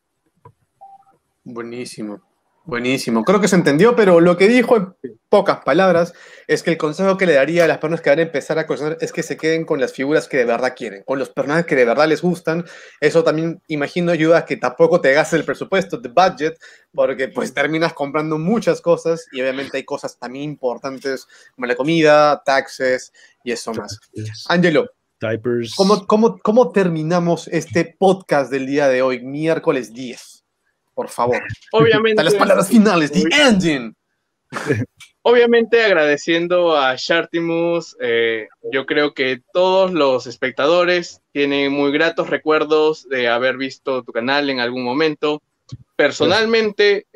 Buenísimo. Buenísimo. Creo que se entendió, pero lo que dijo en pocas palabras es que el consejo que le daría a las personas que van a empezar a coleccionar es que se queden con las figuras que de verdad quieren, con los personajes que de verdad les gustan. Eso también, imagino, ayuda a que tampoco te gastes el presupuesto, the budget, porque pues terminas comprando muchas cosas y obviamente hay cosas también importantes como la comida, taxes y eso más. Angelo, diapers. ¿Cómo terminamos este podcast del día de hoy, miércoles 10? Por favor. Obviamente. Las palabras finales, the ending. Obviamente agradeciendo a Shartimus, yo creo que todos los espectadores tienen muy gratos recuerdos de haber visto tu canal en algún momento. Personalmente,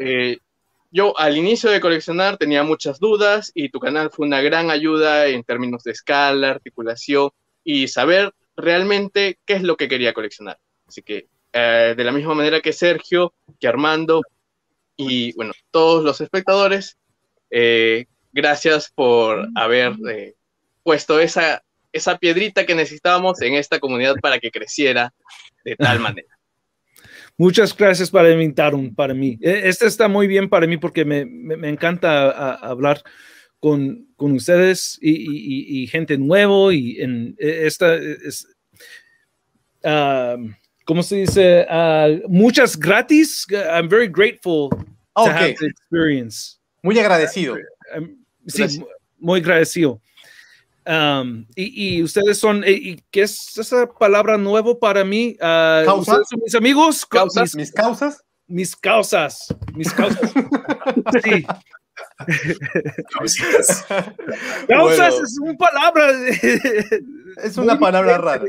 yo al inicio de coleccionar tenía muchas dudas y tu canal fue una gran ayuda en términos de escala, articulación y saber realmente qué es lo que quería coleccionar. Así que de la misma manera que Sergio, que Armando y bueno, todos los espectadores, gracias por haber puesto esa piedrita que necesitábamos en esta comunidad para que creciera de tal manera. Muchas gracias para invitarme para mí. Este está muy bien para mí porque me encanta hablar con ustedes y gente nuevo y en esta es ¿cómo se dice? Muchas gratis. I'm very grateful to have the experience. Muy agradecido. Sí, muy agradecido. Y ustedes son, ¿qué es esa palabra nueva para mí? ¿Ustedes son mis amigos? ¿Causas? ¿Mis causas? Mis causas. Mis causas. Sí. Causitas. Causas es una palabra. Es una palabra rara.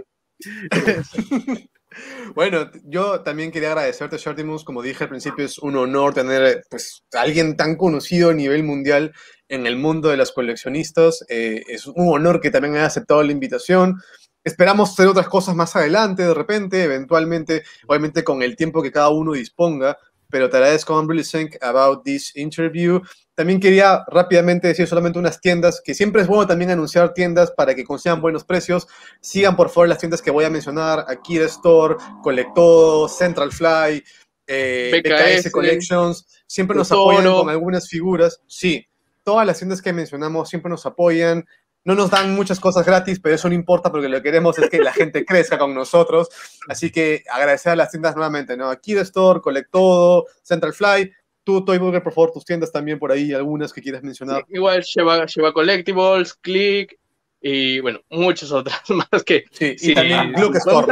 Bueno, yo también quería agradecerte, Shartimus. Como dije al principio, es un honor tener pues, a alguien tan conocido a nivel mundial en el mundo de los coleccionistas. Es un honor que también haya aceptado la invitación. Esperamos hacer otras cosas más adelante, de repente, eventualmente, obviamente con el tiempo que cada uno disponga. Pero te agradezco. I'm really thankful about this interview. También quería rápidamente decir solamente unas tiendas, que siempre es bueno también anunciar tiendas para que consigan buenos precios. Sigan por favor las tiendas que voy a mencionar: Akira Store, Colectodo, Central Fly, BKS Collections. Siempre nos apoyan con algunas figuras. Sí, todas las tiendas que mencionamos siempre nos apoyan. No nos dan muchas cosas gratis, pero eso no importa porque lo que queremos es que la gente crezca con nosotros. Así que agradecer a las tiendas nuevamente, ¿no? Akira Store, Colectodo, Central Fly. Tú, Toy Burger, por favor, tus tiendas también por ahí, algunas que quieras mencionar. Sí, igual Sheba Collectibles, Click y bueno, muchas otras más que... Sí, y también Gluck Store,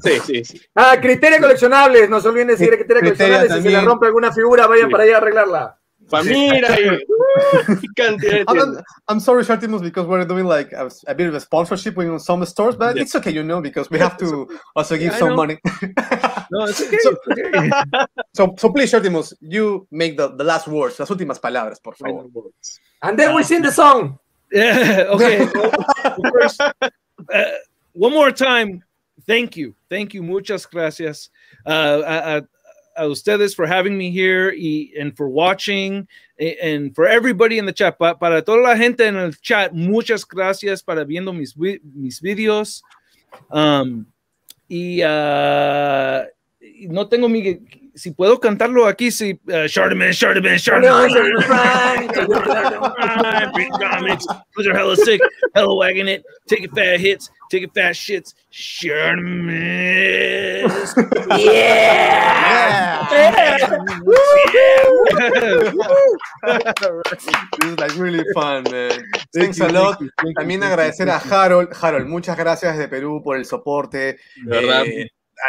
sí. Criteria Coleccionables, no se olviden decir Criteria Coleccionables. Si se le rompe alguna figura, vayan para allá a arreglarla. Mira, I'm sorry, Shartimus, because we're doing like a bit of a sponsorship with some stores, but it's okay, you know, because we have to also give some money. No, it's okay. So please, Shartimus, you make the last words, las últimas palabras, por favor. And then we sing the song. Yeah, okay. Well, first, one more time, thank you. Muchas gracias. A ustedes for having me here and for watching and for everybody in the chat. Para toda la gente en el chat, muchas gracias para viendo mis videos. No tengo si puedo cantarlo aquí, sí. Shartimus Prime. Big comics. Those are hella sick. Hella wagging it. Taking fat hits. Taking fat shits. Shartimus. Yeah. This is like really fun, man. Thanks a lot. También agradecer a Harold. Harold, muchas gracias desde Perú por el soporte. ¿Verdad?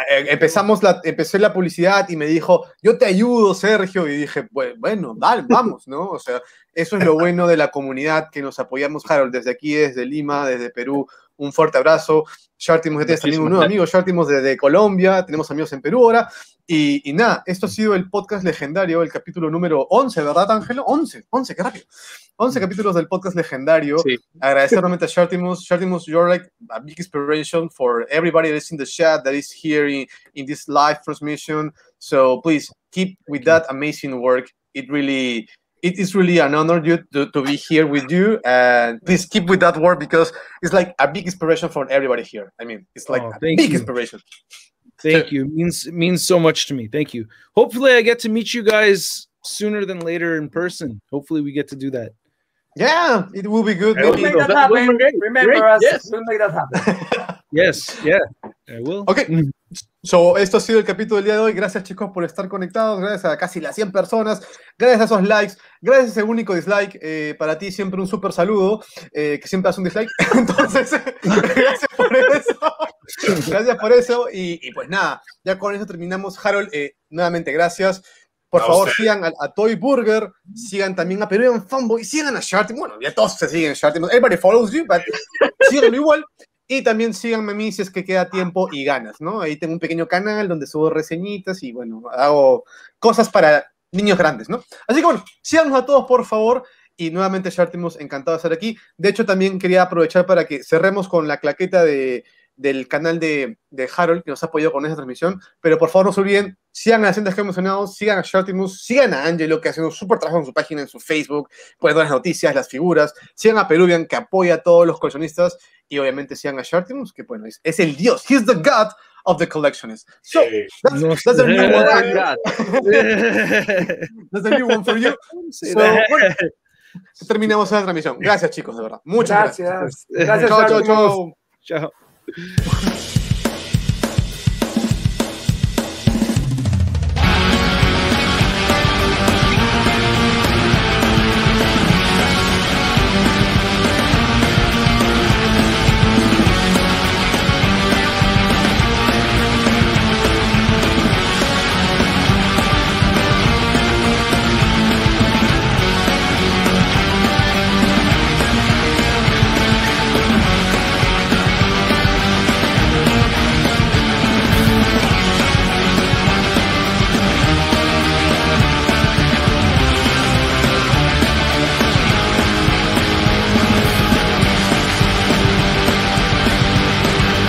Empecé la publicidad y me dijo, yo te ayudo, Sergio, y dije, bueno, dale, vamos, ¿no? O sea, eso es lo bueno de la comunidad, que nos apoyamos, Harold, desde aquí, desde Lima, desde Perú, un fuerte abrazo. Shartimus, tienes también un nuevo amigo, Shartimus desde Colombia, tenemos amigos en Perú ahora, y nada, esto ha sido el podcast legendario, el capítulo número 11, ¿verdad, Ángelo? 11, qué rápido. 11 capítulos del podcast legendario. Sí. Agradecer nuevamente a Shartimus. Shartimus, you're like a big inspiration for everybody that is in the chat, that is here in this live transmission. So please keep with that amazing work. It is really an honor to be here with you. And please keep with that work because it's like a big inspiration for everybody here. I mean, it's like a big inspiration. Thank you. Means so much to me. Thank you. Hopefully I get to meet you guys sooner than later in person. Hopefully we get to do that. Yeah, it will be good. We'll make that happen. Remember us. Yes. We'll make that happen. Yes, yeah, I will. Ok, so, esto ha sido el capítulo del día de hoy. Gracias, chicos, por estar conectados. Gracias a casi las 100 personas. Gracias a esos likes. Gracias a ese único dislike. Para ti siempre un súper saludo, que siempre hace un dislike. Entonces, gracias por eso. Gracias por eso. Y pues nada, ya con eso terminamos. Harold, nuevamente gracias. Por favor, sigan a Toy Burger, sigan también a Peruvian Fanboy, sigan a Shartimus. Bueno, ya todos se siguen Shartimus. Everybody follows you, but síganlo igual. Y también síganme a mí si es que queda tiempo y ganas, ¿no? Ahí tengo un pequeño canal donde subo reseñitas y, bueno, hago cosas para niños grandes, ¿no? Así que, bueno, síganos a todos, por favor. Y nuevamente, Shartimus, encantado de estar aquí. De hecho, también quería aprovechar para que cerremos con la claqueta del canal de Harold, que nos ha apoyado con esta transmisión. Pero por favor no se olviden, sigan a las tiendas que hemos mencionado, sigan a Shartimus, sigan a Angelo, que hace un súper trabajo en su página, en su Facebook, pueden dar las noticias, las figuras, sigan a Peruvian, que apoya a todos los coleccionistas, y obviamente sigan a Shartimus, que bueno, es el dios, he's the god of the collectionist. So that's, No that's a new one. God. That's a new one for you. Say So, that. bueno, terminemos la transmisión. Gracias, chicos, de verdad. Muchas gracias. Gracias. Gracias, Chao, chao, Shartimus. chao. Chao.